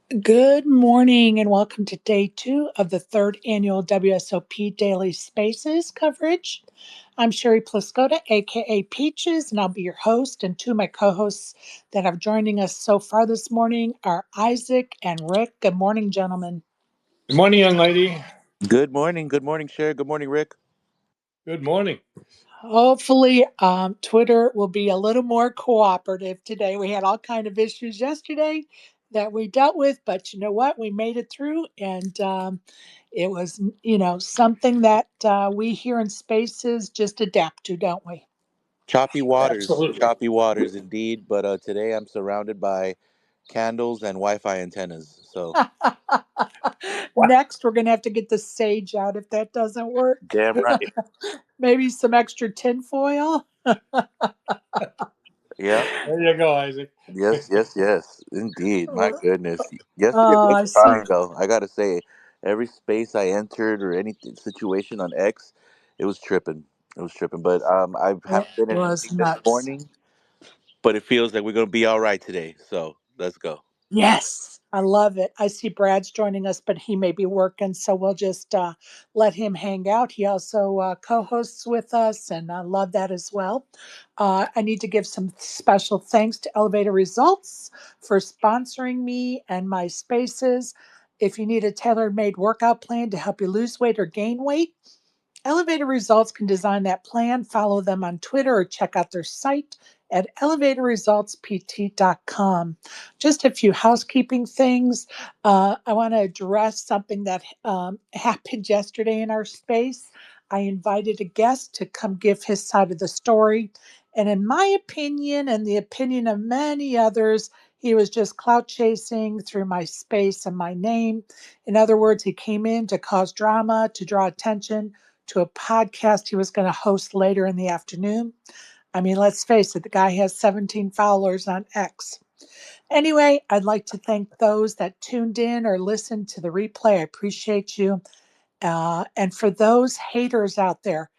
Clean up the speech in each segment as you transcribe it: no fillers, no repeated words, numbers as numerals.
Good morning and welcome to day 2 of the third annual WSOP Daily Spaces coverage. I'm Sherry Pluskota, aka Peaches, and I'll be your host. And two of my co hosts that are joining us so far this morning are Isaac and Rick. Good morning, gentlemen. Good morning, young lady. Good morning. Good morning, Cher. Good morning, Rick. Good morning. Hopefully, Twitter will be a little more cooperative today. We had all kind of issues yesterday that we dealt with, but you know what? We made it through, and it was, something that we here in Spaces just adapt to, don't we? Absolutely. Choppy waters indeed. But today I'm surrounded by candles and Wi-Fi antennas. So Wow. Next, we're going to have to get the sage out if that doesn't work. damn right. Maybe some extra tinfoil. Yeah. There you go, Isaac. Yes. Indeed. My goodness. Yesterday Oh, was I see. trying though. I gotta say, every space I entered or any situation on X, it was tripping. It was tripping. But I It haven't been in was anything this nuts. morning. But it feels like we're gonna be all right today. So let's go. Yes, I love it. I see Brad's joining us, but he may be working, so we'll just let him hang out. He also co hosts with us, and I love that as well. I need to give some special thanks to Elevator Results for sponsoring me and my spaces. If you need a tailor made workout plan to help you lose weight or gain weight, Elevator Results can design that plan. Follow them on Twitter or check out their site at elevatorresultspt.com. Just a few housekeeping things. I want to address something that happened yesterday in our space. I invited a guest to come give his side of the story. And in my opinion, and the opinion of many others, he was just clout chasing through my space and my name. In other words, he came in to cause drama, to draw attention to a podcast he was going to host later in the afternoon. I mean, let's face it, the guy has 17 followers on X. Anyway, I'd like to thank those that tuned in or listened to the replay. I appreciate you. And for those haters out there,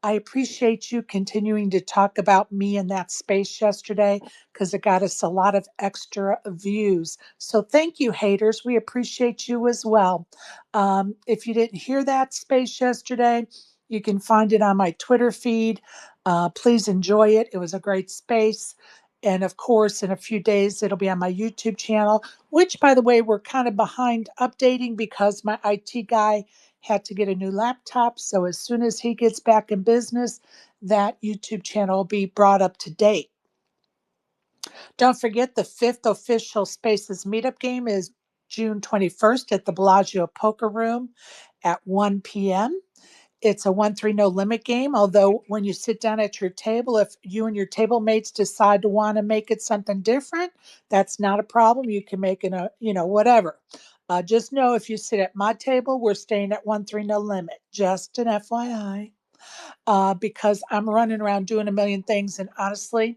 I appreciate you continuing to talk about me in that space yesterday because it got us a lot of extra views. So thank you, haters. We appreciate you as well. If you didn't hear that space yesterday, you can find it on my Twitter feed. Please enjoy it. It was a great space. And of course, in a few days, it'll be on my YouTube channel, which, by the way, we're kind of behind updating because my IT guy had to get a new laptop. So as soon as he gets back in business, that YouTube channel will be brought up to date. Don't forget the fifth official Spaces meetup game is June 21st at the Bellagio Poker Room at 1 p.m. It's a 1-3 no limit game. Although, when you sit down at your table, if you and your table mates decide to want to make it something different, that's not a problem. You can make it whatever. Just know if you sit at my table, we're staying at 1-3 no limit. Just an FYI. Because I'm running around doing a million things. And honestly,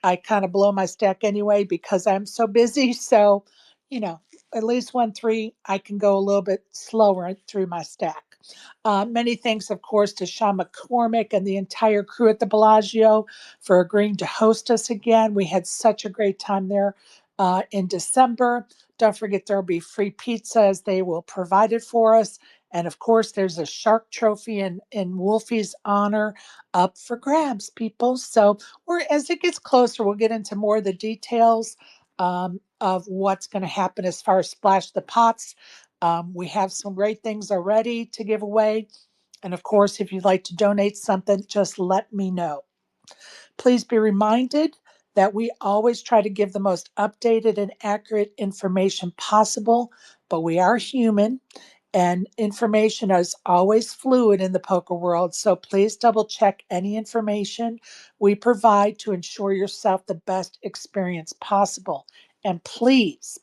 I kind of blow my stack anyway because I'm so busy. So, you know, at least 1-3, I can go a little bit slower through my stack. Many thanks, of course, to Sean McCormick and the entire crew at the Bellagio for agreeing to host us again. We had such a great time there in December. Don't forget there will be free pizza as they will provide it for us. And of course, there's a shark trophy in Wolfie's honor up for grabs, people. So as it gets closer, we'll get into more of the details of what's going to happen as far as Splash the Pots. We have some great things already to give away. And of course, if you'd like to donate something, just let me know. Please be reminded that we always try to give the most updated and accurate information possible, but we are human and information is always fluid in the poker world. So please double check any information we provide to ensure yourself the best experience possible. And please,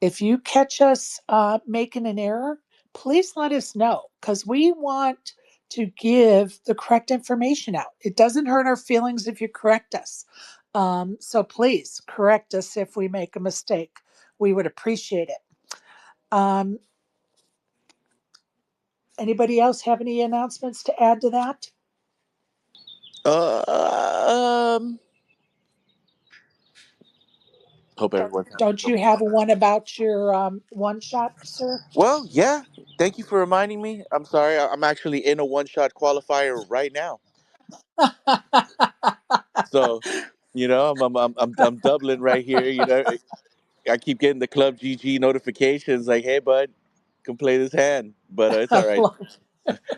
if you catch us making an error, please let us know because we want to give the correct information out. It doesn't hurt our feelings if you correct us. So please correct us if we make a mistake. We would appreciate it. Um, Anybody else have any announcements to add to that? Uh, um, Hope everyone's having a Don't good you one. have one about your one shot, sir? Well, yeah. Thank you for reminding me. I'm sorry. I'm actually in a one-shot qualifier right now. So, I'm doubling right here. I keep getting the Club GG notifications like, "Hey, bud, come play this hand." But it's I all right. love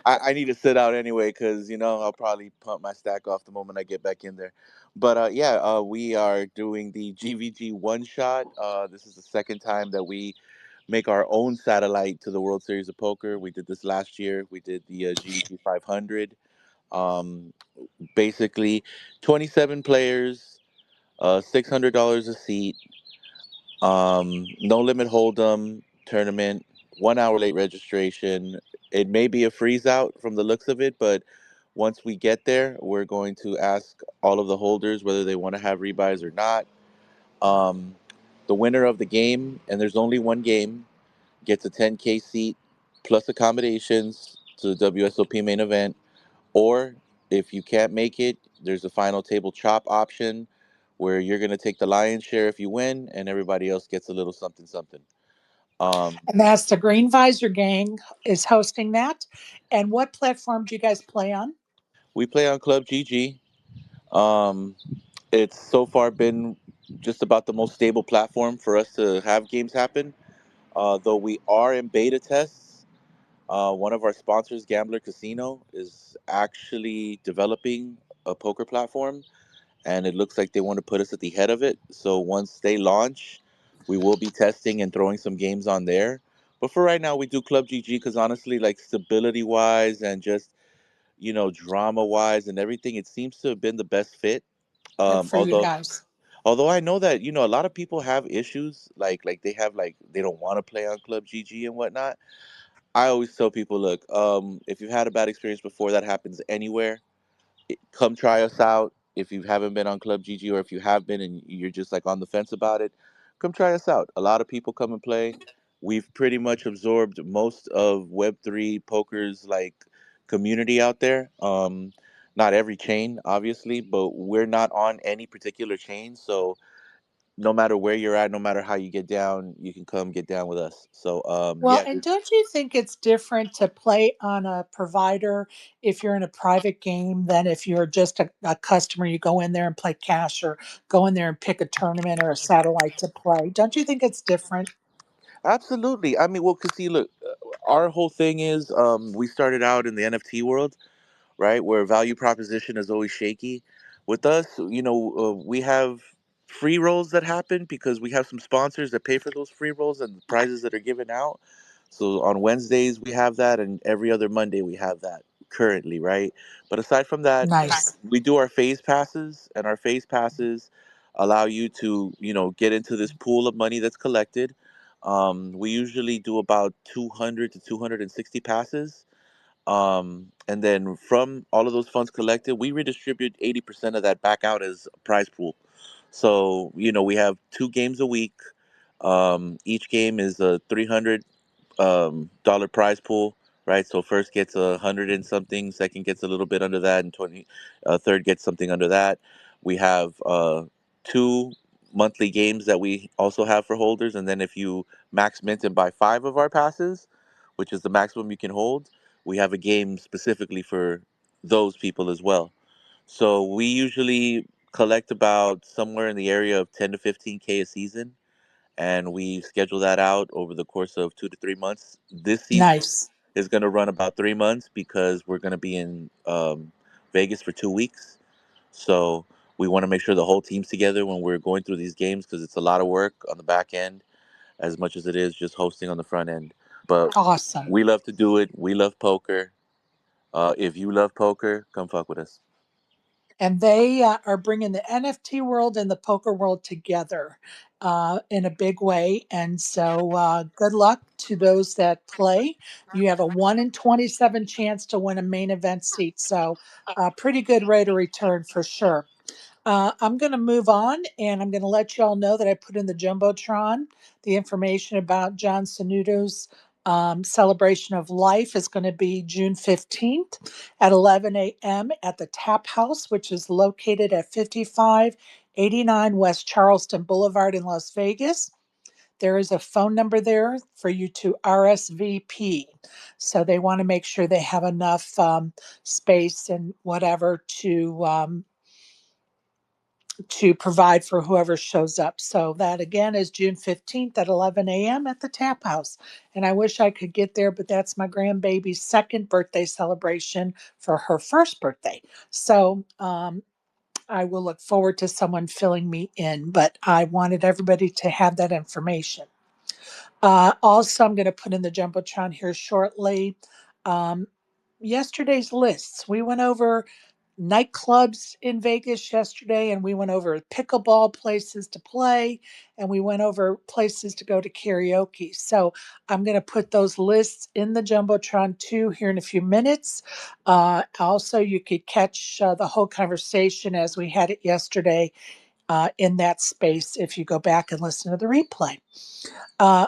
I need to sit out anyway because I'll probably pump my stack off the moment I get back in there. But yeah, we are doing the GVG one shot. This is the second time that we make our own satellite to the World Series of Poker. We did this last year. We did the GVG 500. Um, Basically, 27 players, $600 a seat. No limit hold'em tournament, 1 hour late registration. It may be a freeze out from the looks of it, but once we get there, we're going to ask all of the holders whether they want to have rebuys or not. Um, the winner of the game, and there's only one game, gets a 10K seat plus accommodations to the WSOP main event. Or if you can't make it, there's a final table chop option where you're going to take the lion's share if you win, and everybody else gets a little something something. And that's the Green Visor Gang is hosting that. And what platform do you guys play on? We play on Club GG. Um, it's so far been just about the most stable platform for us to have games happen. Though we are in beta tests. One of our sponsors, Gambler Casino, is actually developing a poker platform, and it looks like they want to put us at the head of it. So once they launch, we will be testing and throwing some games on there. But for right now, we do Club GG because honestly, like stability wise and just drama wise and everything, it seems to have been the best fit. Good for you Although guys. although I know that a lot of people have issues like they have like they don't want to play on Club GG and whatnot. I always tell people, look, if you've had a bad experience before, that happens anywhere. Come try us out. If you haven't been on Club GG, or if you have been and you're just like on the fence about it, come try us out. A lot of people come and play. We've pretty much absorbed most of Web3 poker's like community out there. Not every chain, obviously, but we're not on any particular chain. So no matter where you're at, no matter how you get down, you can come get down with us. So Well, yeah, and don't you think it's different to play on a provider if you're in a private game than if you're just a customer? You go in there and play cash or go in there and pick a tournament or a satellite to play. Don't you think it's different? absolutely. I mean, well, cause see, look, our whole thing is we started out in the NFT world, right? Where value proposition is always shaky. With us, we have free rolls that happen because we have some sponsors that pay for those free rolls and the prizes that are given out. So on Wednesdays we have that, and every other Monday we have that currently, right? But aside from that, Nice. we do our phase passes, and our phase passes allow you to, get into this pool of money that's collected. We usually do about 200 to 260 passes, and then from all of those funds collected, we redistribute 80% of that back out as a prize pool. So, we have 2 games a week. Each game is a $300 prize pool, right? So first gets 100 and something, second gets a little bit under that, and third gets something under that. We have 2 monthly games that we also have for holders, and then if you max mint and buy 5 of our passes, which is the maximum you can hold, we have a game specifically for those people as well. So we usually collect about somewhere in the area of 10 to 15K a season, and we schedule that out over the course of 2 to 3 months. This season Nice. is going to run about 3 months because we're going to be in Vegas for 2 weeks. So we want to make sure the whole team's together when we're going through these games because it's a lot of work on the back end as much as it is just hosting on the front end. But Awesome. we love to do it. We love poker. If you love poker, come fuck with us. And they are bringing the NFT world and the poker world together in a big way. And so, good luck to those that play. You have a 1 in 27 chance to win a main event seat. So, pretty good rate of return for sure. I'm going to move on and I'm going to let you all know that I put in the Jumbotron the information about John Sanudo's celebration of life is going to be June 15th at 11 a.m. at the Tap House, which is located at 55 89 West Charleston Boulevard in Las Vegas. There is a phone number there for you to RSVP. So they want to make sure they have enough space and whatever to provide for whoever shows up. So that again is June 15th at 11 a.m. at the Tap House. And I wish I could get there, but that's my grandbaby's second birthday celebration for her first birthday. So I will look forward to someone filling me in, but I wanted everybody to have that information. Also, I'm going to put in the Jumbotron here shortly. Um, Yesterday's lists. We went over nightclubs in Vegas yesterday, and we went over pickleball places to play, and we went over places to go to karaoke. So I'm going to put those lists in the Jumbotron too here in a few minutes. Also, you could catch the whole conversation as we had it yesterday in that space if you go back and listen to the replay. Uh,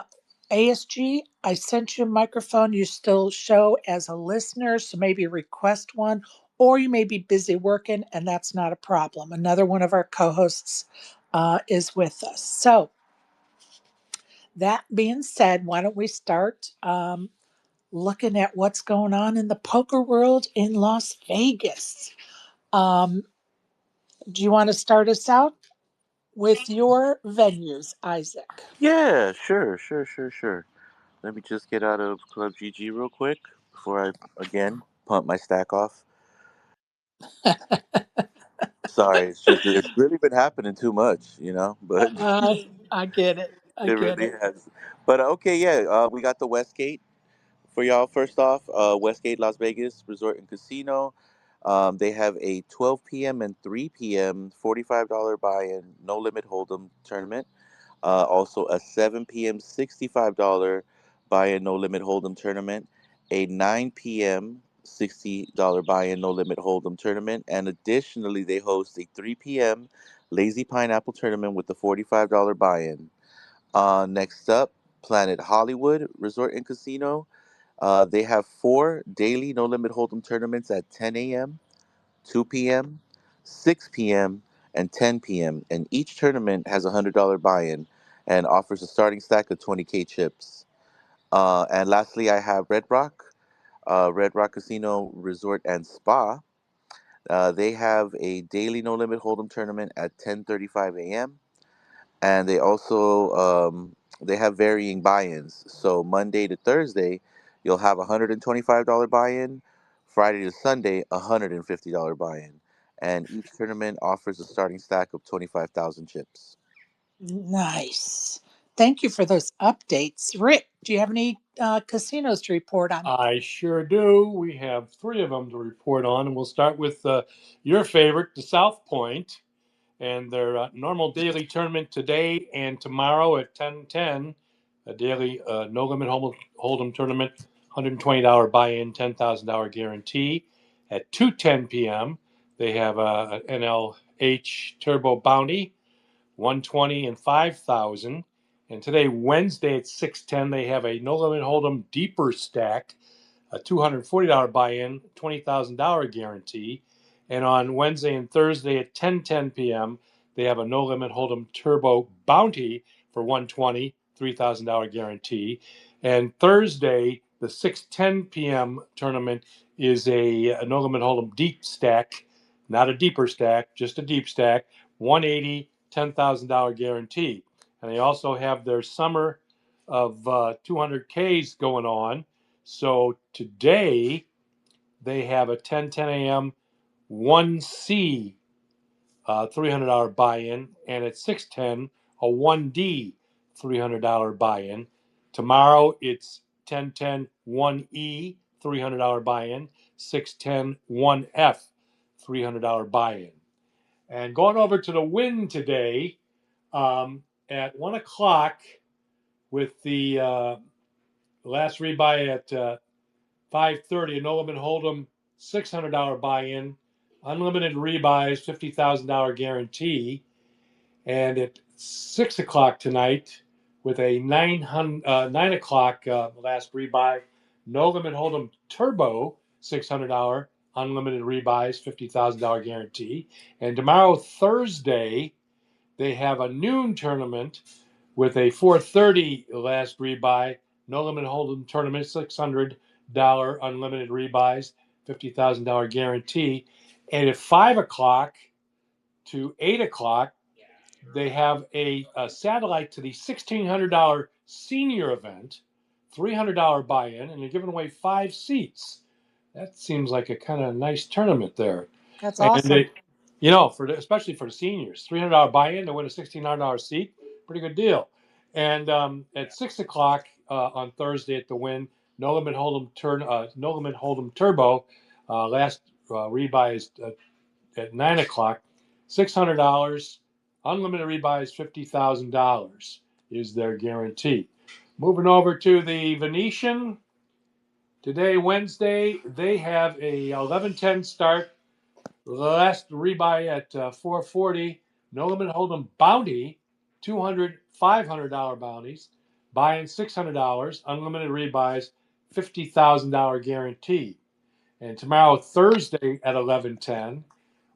ASG, I sent you a microphone. You still show as a listener, so maybe request one, or you may be busy working, and that's not a problem. Another one of our co hosts is with us. So, that being said, why don't we start looking at what's going on in the poker world in Las Vegas? Um, do you want to start us out with your venues, Isaac? Yeah, sure. Let me just get out of Club GG real quick before I again pump my stack off. Sorry, it's really been happening too much, but I get it. I it get really it. has. But okay, yeah, we got the Westgate for y'all. First off, Westgate Las Vegas Resort and Casino. They have a 12 p.m. and 3 p.m. $45 buy-in, no limit hold'em tournament. Also, a 7 p.m. $65 buy-in no limit hold'em tournament, a 9 p.m. $60 buy-in no limit hold'em tournament, and additionally, they host a 3 p.m. Lazy Pineapple tournament with the $45 buy-in. Next up, Planet Hollywood Resort and Casino. They have four daily no limit hold'em tournaments at 10 a.m., 2 p.m., 6 p.m., and 10 p.m. And each tournament has a $100 buy-in and offers a starting stack of 20K chips. And lastly, I have Red Rock Casino Resort and Spa. They have a daily no limit hold'em tournament at 10:35 a.m. And they have varying buy-ins. So Monday to Thursday, you'll have a $125 buy-in. Friday to Sunday, a $150 buy-in, and each tournament offers a starting stack of 25,000 chips. Nice. Thank you for those updates. Rick, do you have any casinos to report on? I sure do. We have three of them to report on, and we'll start with your favorite, the South Point, and their normal daily tournament today and tomorrow at 10:10. A daily no limit hold'em tournament, $120 buy-in, $10,000 guarantee. At 2:10 p.m., they have an NLH Turbo Bounty, 120 and 5,000. And today, Wednesday at 6:10, they have a no limit hold'em deeper stack, a $240 buy-in, $20,000 guarantee. And on Wednesday and Thursday at 10:10 p.m., they have a no limit hold'em turbo bounty for 120, $3,000 guarantee. And Thursday, the 6:10 p.m. tournament is a no limit hold'em deep stack, not a deeper stack, just a deep stack, 180, $10,000 guarantee. And they also have their summer of 200Ks going on. So today they have a 10:10 a.m. 1C $300 buy-in, and at 6:10 a 1D $300 buy-in. Tomorrow it's 10:10 1E $300 buy-in, 6:10 1F $300 buy-in. And going over to the Win today at 1 o'clock with the last rebuy at 5:30, a no limit hold'em $600 buy-in, unlimited rebuys, $50,000 guarantee. And at 6 o'clock tonight with a 9 o'clock last rebuy, no limit hold'em turbo, $600 unlimited rebuys, $50,000 guarantee. And tomorrow, Thursday, They have a noon tournament with a 4:30 last rebuy, no limit hold'em tournament, $600 unlimited rebuys, $50,000 guarantee, and at 5 o'clock to 8 o'clock, they have a satellite to the $1,600 senior event, $300 buy-in, and they're giving away 5 seats. That seems like a kind of nice tournament there. That's And awesome. especially for the seniors, $300 buy-in to win a $1,600 seat, pretty good deal. And at 6 o'clock on Thursday at the Win, No Limit Hold'em Turbo, last rebuy is at 9 o'clock, $600, unlimited rebuys, $50,000 is their guarantee. Moving over to the Venetian today, Wednesday, they have a 11:10 start. Last rebuy at 4:40. No limit hold'em bounty, $200, $500 bounties. Buy-in $600. Unlimited rebuys, $50,000 guarantee. And tomorrow, Thursday at 11:10,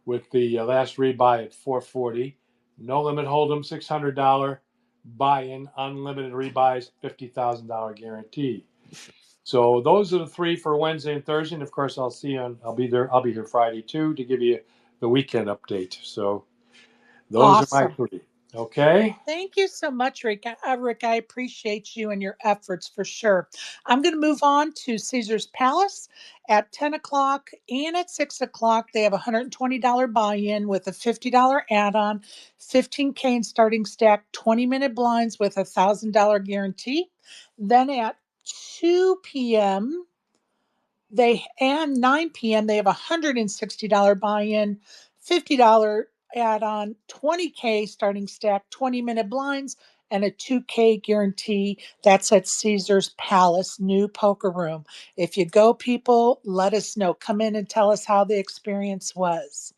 with the last rebuy at 4:40. No limit hold'em, $600. Buy-in, unlimited rebuys, $50,000 guarantee. So those are the three for Wednesday and Thursday. And of course, I'll be there. I'll be here Friday too to give you the weekend update. So those are my Awesome. three. Okay. Thank you so much, Rick. Rick, I appreciate you and your efforts for sure. I'm going to move on to Caesar's Palace at 10 o'clock and at 6 o'clock. They have a $120 buy in with a $50 add on, 15K in starting stack, 20-minute blinds with a $1,000 guarantee. Then at 2 p.m., they and 9 p.m. they have a $160 buy-in, $50 add-on, 20K starting stack, 20-minute blinds, and a 2K guarantee. That's at Caesar's Palace new poker room. If you go, people, let us know. Come in and tell us how the experience was.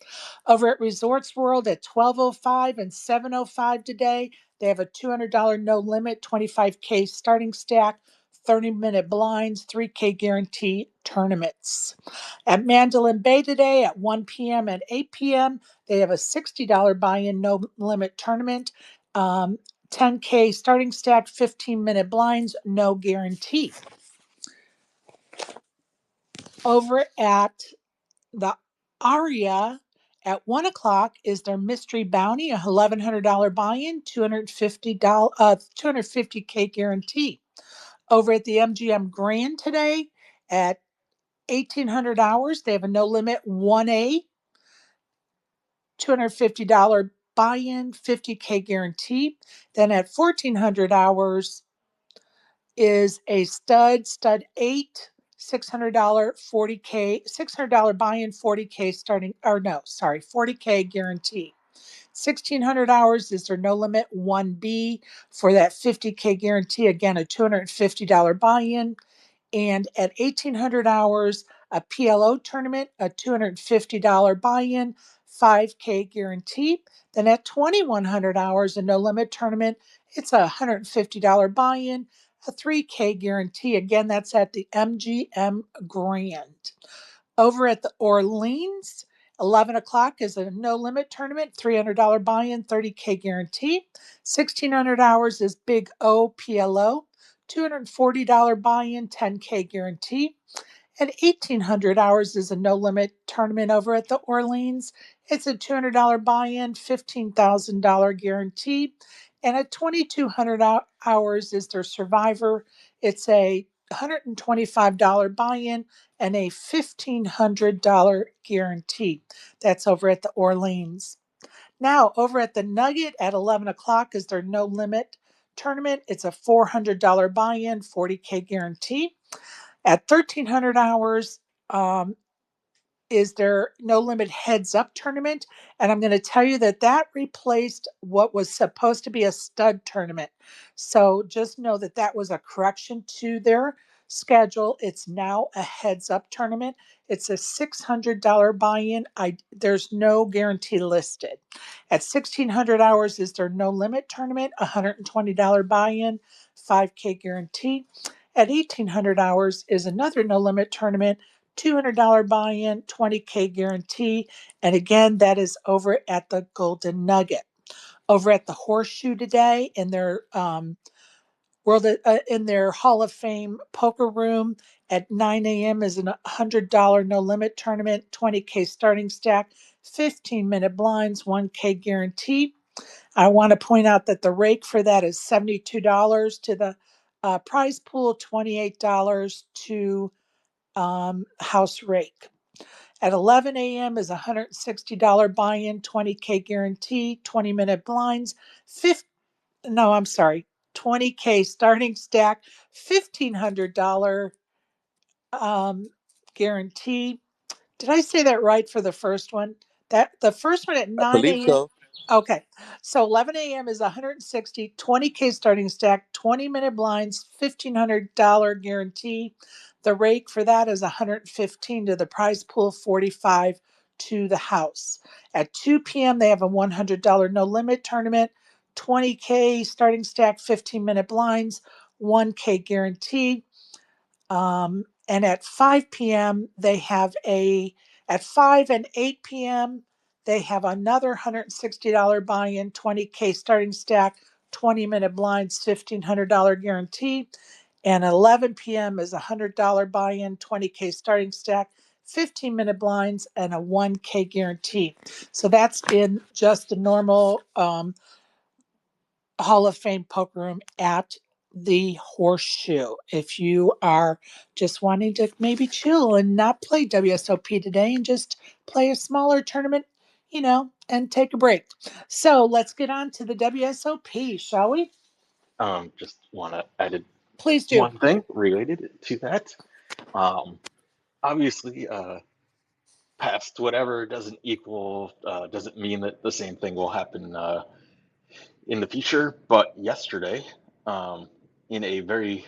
Over at Resorts World at 12:05 and 7:05 today, they have a $200 no limit, 25K starting stack, 30-minute blinds, 3K guarantee tournaments. At Mandolin Bay today at 1 p.m. and 8 p.m., they have a $60 buy in no limit tournament, 10K starting stack, 15-minute blinds, no guarantee. Over at the Aria at 1 o'clock is their mystery bounty, a $1,100 buy in, $250K guarantee. Over at the MGM Grand today at 1,800 hours, they have a no limit 1A, $250 buy in, 50K guarantee. Then at 1,400 hours is a stud 8, $600 40K, $600 buy in, 40K starting, or no, sorry, 40K guarantee. 1,600 hours is their no limit 1B for that 50K guarantee. Again, a $250 buy in. And at 1,800 hours, a PLO tournament, a $250 buy in, 5K guarantee. Then at 2,100 hours, a no limit tournament, it's a $150 buy in, a 3K guarantee. Again, that's at the MGM Grand. Over at the Orleans, 11 o'clock is a no limit tournament, $300 buy in, 30K guarantee. 1,600 hours is Big O PLO, $240 buy in, 10K guarantee. At 1,800 hours is a no limit tournament over at the Orleans. It's a $200 buy in, $15,000 guarantee. And at 2,200 hours is their Survivor. It's a $125 buy in and a $1,500 guarantee. That's over at the Orleans. Now, over at the Nugget at 11 o'clock is their no limit tournament. It's a $400 buy in, 40K guarantee. At 1,300 hours, is their no limit heads up tournament. And I'm going to tell you that that replaced what was supposed to be a stud tournament. So just know that that was a correction to their schedule. It's now a heads up tournament. It's a $600 buy in. There's no guarantee listed. At 1,600 hours is their no limit tournament, $120 buy in, 5K guarantee. At 1,800 hours is another no limit tournament, $200 buy in, 20K guarantee. And again, that is over at the Golden Nugget. over at the Horseshoe today in their in their Hall of Fame poker room at 9 a.m. is a $100 no limit tournament, 20K starting stack, 15-minute blinds, 1K guarantee. I want to point out that the rake for that is $72 to the prize pool, $28 to house rake. At 11 a.m. is a $160 buy-in, 20K guarantee, 20-minute blinds, 50, no, I'm sorry, 20K starting stack, $1,500 guarantee. Did I say that right for the first one? That the first one at I 9 believe a.m. so. Okay. So 11 a.m. is 160, 20K starting stack, 20-minute blinds, $1,500 guarantee. The rake for that is 115 to the prize pool, 45 to the house. At 2 p.m., they have a $100 no limit tournament, 20K starting stack, 15-minute blinds, 1K guarantee. And at 5 p.m., they have at 5 and 8 p.m., they have another $160 buy in, 20K starting stack, 20-minute blinds, $1,500 guarantee. And 11 p.m. is a $100 buy in, 20K starting stack, 15-minute blinds, and a 1K guarantee. So that's in just a normal Hall of Fame poker room at the Horseshoe. If you are just wanting to maybe chill and not play WSOP today and just play a smaller tournament, and take a break. So let's get on to the WSOP, shall we? Just want to add Please do. one thing related to that. Um, Obviously, past whatever doesn't mean that the same thing will happen in the future. But yesterday, in a very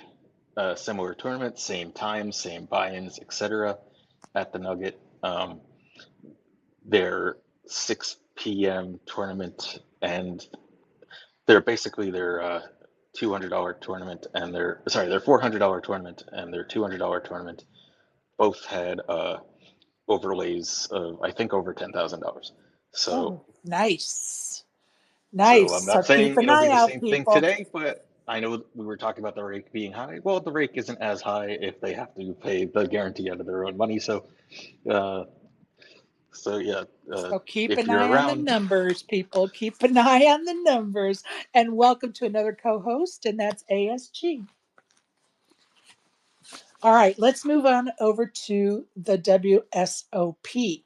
similar tournament, same time, same buy-ins, etc., at the Nugget, their 6 p.m. tournament and they're basically their $200 tournament and their $400 tournament and their $200 tournament both had overlays of I think over $10,000. So Oh, nice. so Nice. I'm So not keep saying an it'll be eye the out, same thing people. today, but I know we were talking about the rake being high. Well, the rake isn't as high if they have to pay the guarantee out of their own money. Uh, so yeah, So keep if an you're eye on the around, numbers, people. Keep an eye on the numbers. And welcome to another co host, and that's ASG. All right, let's move on over to the WSOP.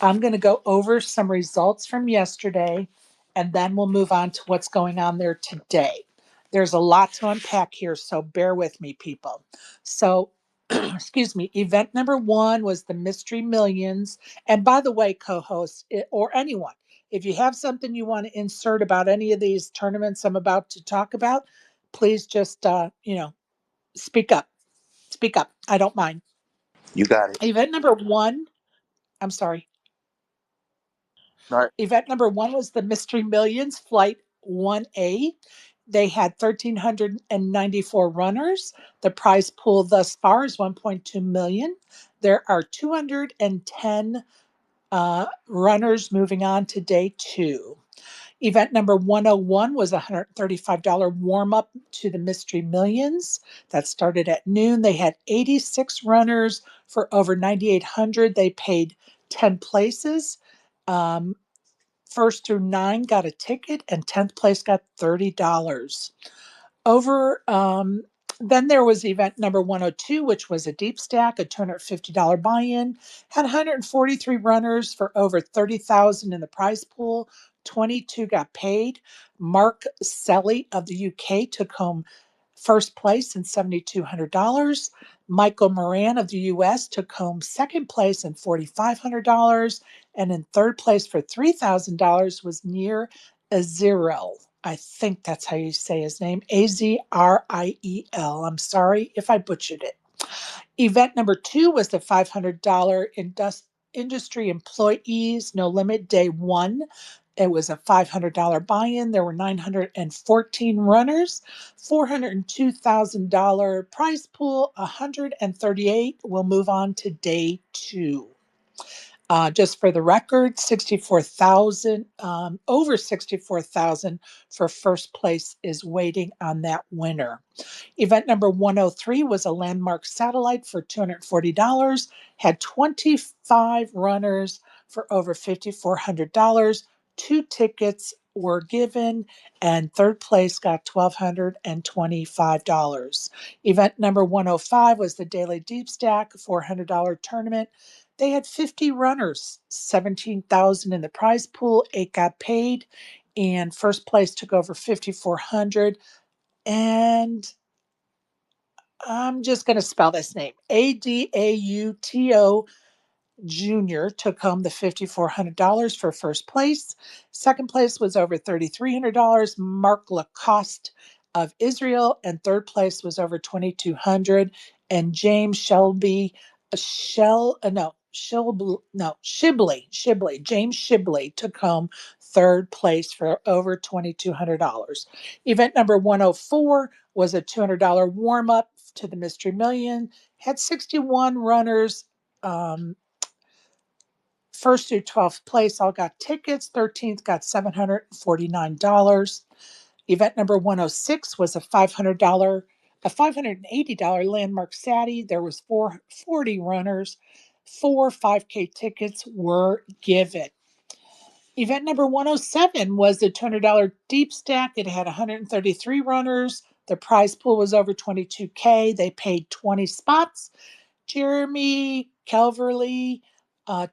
I'm going to go over some results from yesterday, and then we'll move on to what's going on there today. There's a lot to unpack here, so bear with me, people. So, excuse me, event number one was the Mystery Millions. And by the way, co host or anyone, if you have something you want to insert about any of these tournaments I'm about to talk about, please just, speak up. Speak up. I don't mind. You got it. Event number one, I'm sorry. All right. Event number one was the Mystery Millions Flight 1A. They had 1,394 runners. The prize pool thus far is 1.2 million. There are 210 runners moving on to day two. Event number 101 was a $135 warm up to the Mystery Millions. That started at noon. They had 86 runners for over 9,800. They paid 10 places. Um, First through nine got a ticket, and 10th place got $30. Over Then there was event number 102, which was a deep stack, a $250 buy-in, had 143 runners for over 30,000 in the prize pool. 22 got paid. Mark Selly of the UK took home first place and $7,200. Michael Moran of the US took home second place and $4,500. And in third place for $3,000 was Near Azriel. I think that's how you say his name, Azriel. I'm sorry if I butchered it. Event number two was the $500 industry employees no limit day one. It was a $500 buy in. There were 914 runners, $402,000 prize pool, 138. We'll move on to day two. Just for the record, 64,000, over 64,000 for first place is waiting on that winner. Event number 103 was a landmark satellite for $240, had 25 runners for over $5,400. Two tickets were given, and third place got $1,225. Event number 105 was the Daily Deep Stack $400 tournament. They had 50 runners, 17,000 in the prize pool, 8 got paid, and first place took over 5,400. And I'm just going to spell this name. Adauto Jr. took home the $5,400 for first place. Second place was over $3,300. Mark Lacoste of Israel, and third place was over 2,200. And James Shelby, Shibley. James Shibley took home third place for over $2,200. Event number 104 was a $200 warm up to the Mystery Million. Had 61 runners. First through 12th place all got tickets. 13th got $749. Event number 106 was a $580 landmark Sadie. There was 40 runners. 4 5K tickets were given. Event number 107 was the $200 deep stack. It had 133 runners. The prize pool was over 22K. They paid 20 spots. Jeremy Calverley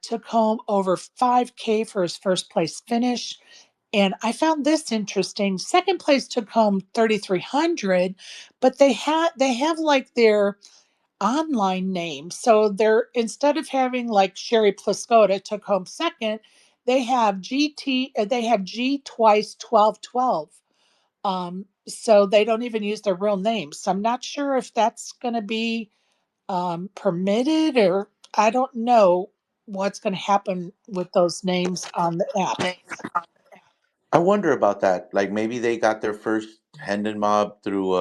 took home over 5K for his first place finish. And I found this interesting. Second place took home 3,300, but they have like their online name. So they're, instead of having like Sherry Pluskota took home second, they have they have G twice 1212. So they don't even use their real names. So I'm not sure if that's going to be permitted, or I don't know what's going to happen with those names on the app. I wonder about that. Like maybe they got their first Hendon mob through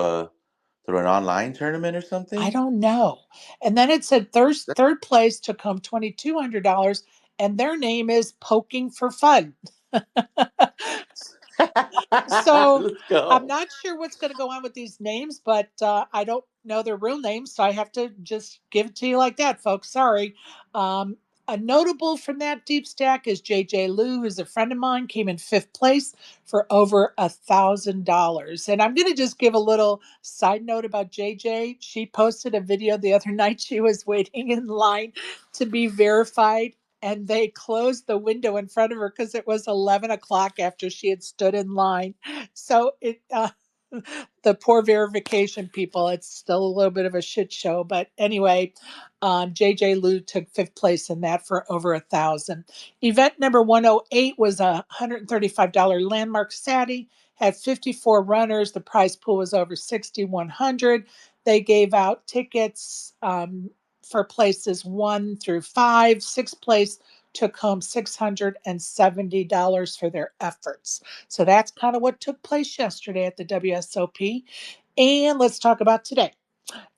an online tournament or I something. don't know. And then it said third place took home $2,200, and their name is Poking for Fun. So Let's I'm go. not sure what's going to go on with these names, but I don't know their real names, so I have to just give it to you like that, folks. Sorry. Um, a notable from that deep stack is JJ Liu, who's a friend of mine, came in fifth place for over $1,000. And I'm going to just give a little side note about JJ. She posted a video the other night. She was waiting in line to be verified, and they closed the window in front of her because it was 11 o'clock after she had stood in line. So the poor verification people, it's still a little bit of a shit show. But anyway, JJ Liu took fifth place in that for over 1,000. Event number 108 was a $135 landmark Saturday, had 54 runners. The prize pool was over 6,100. They gave out tickets for places 1 through 5. Sixth place took home $670 for their efforts. So that's kind of what took place yesterday at the WSOP. And let's talk about today.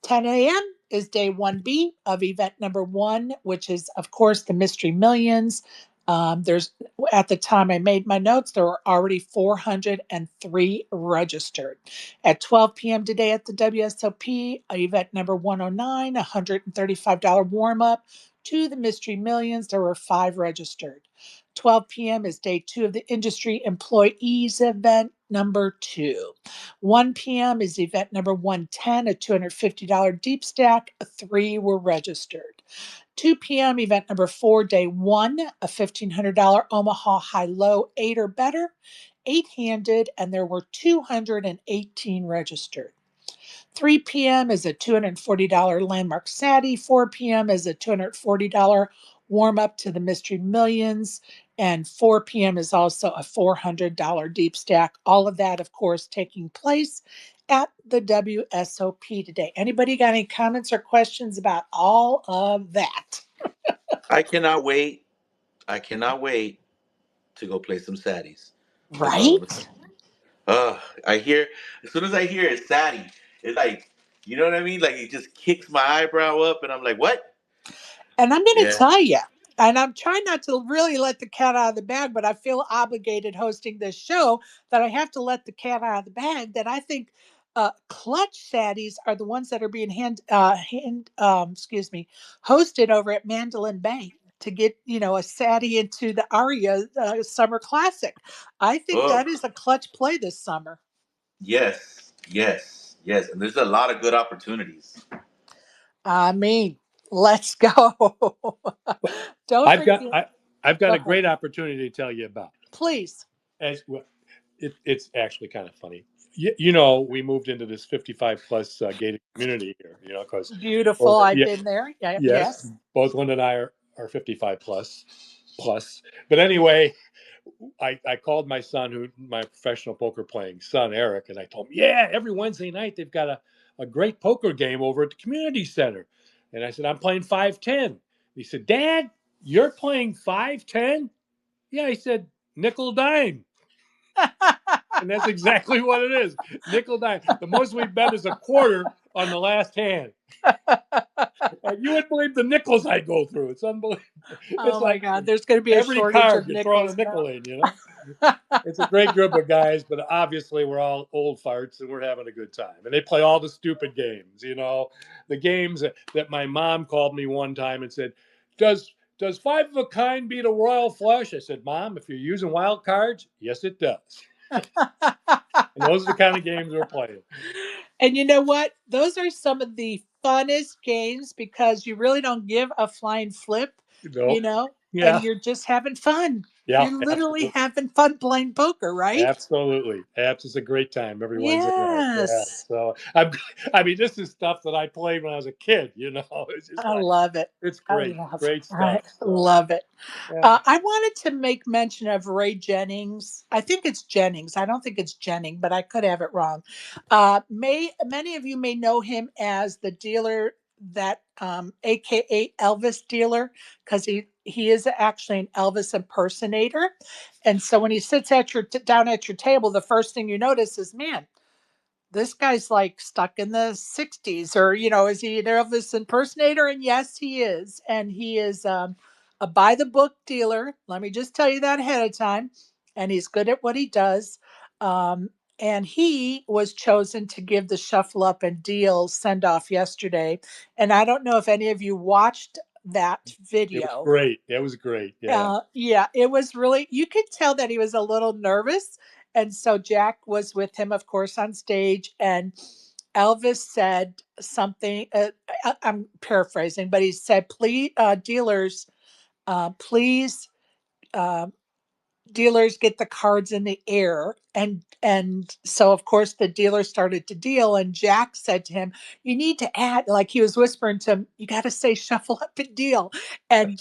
10 a.m. is day 1B of event number 1, which is, of course, the Mystery Millions. There's At the time I made my notes, there were already 403 registered. At 12 p.m. today at the WSOP, event number 109, $135 warm up to the Mystery Millions. There were 5 registered. 12 p.m. is day 2 of the Industry Employees event number 2. 1 p.m. is event number 110, a $250 deep stack. 3 were registered. 2 p.m. event number 4, day 1, a $1,500 Omaha high-low 8 or better, 8-handed, and there were 218 registered. 3 p.m. is a $240 landmark Saturday. 4 p.m. is a $240 warm up to the Mystery Millions. And 4 p.m. is also a $400 deep stack. All of that, of course, taking place at the WSOP today. Anybody got any comments or questions about all of that? I cannot wait. I cannot wait to go play some saddies. Cause Right? uh, I hear as soon as I hear it saddy, it's like what I mean. Like it just kicks my eyebrow up, and I'm like, what? And I'm going to Yeah. tell you, And I'm trying not to really let the cat out of the bag, but I feel obligated hosting this show that I have to let the cat out of the bag. That I think clutch saddies are the ones that are being excuse me, hosted over at Mandolin Bay to get a saddie into the Aria Summer Classic. I think Oh, that is a clutch play this summer. yes, yes, yes. And there's a lot of good opportunities. I mean, let's go. But Don't I've got forget. I, I've got Go a ahead, great opportunity to tell you about. please. As well, it's actually kind of funny. You know, we moved into this 55 plus gated community here. You know, because Beautiful. both, I've yeah, been there. Yeah, yes, yes. both Linda and I are 55 plus. But anyway, I called my son, who my professional poker playing son, Eric, and I told him, yeah, every Wednesday night they've got a great poker game over at the community center. And I said, I'm playing 510. He said, Dad, you're playing 510? Yeah, he said, nickel dime. And that's exactly what it is. Nickel dime. The most we bet is a quarter on the last hand. And you wouldn't believe the nickels I go through. It's unbelievable. It's Oh my like God, there's going to be a every shortage card of you're throwing a nickels nickel now. in, you know? It's a great group of guys, but obviously we're all old farts and we're having a good time. And they play all the stupid games, you know, the games that my mom called me one time and said, does five of a kind beat a royal flush? I said, Mom, if you're using wild cards, yes, it does. And those are the kind of games we're playing. And you know what? Those are some of the funnest games because you really don't give a flying flip, You you know? know, and Yeah. you're just having fun. Yeah, You're literally absolutely. having fun playing poker, right? Absolutely. Apps is a great time every Wednesday night. Yeah. Yes. So I mean, this is stuff that I played when I was a kid, you know. It's just I like love it. it's I great. love Great I stuff. So love it. yeah. I wanted to make mention of Ray Jennings. I think it's Jennings. I don't think it's Jennings, but I could have it wrong. Many of you may know him as the dealer that, AKA Elvis dealer, because he is actually an Elvis impersonator. And so when he sits at your down at your table, the first thing you notice is, man, this guy's like stuck in the 60s, or is he an Elvis impersonator? And yes, he is. And he is a by the book dealer, let me just tell you that ahead of time. And he's good at what he does. um, and he was chosen to give the shuffle up and deal send off yesterday. And I don't know if any of you watched that It was video. great. It was great. Yeah. Yeah, it was really, you could tell that he was a little nervous. And so Jack was with him, of course, on stage. And Elvis said something, I'm paraphrasing, but he said, please, dealers, please, uh, dealers get the cards in the air. And so of course the dealer started to deal, and Jack said to him, you need to add, like he was whispering to him, you got to say shuffle up and deal. And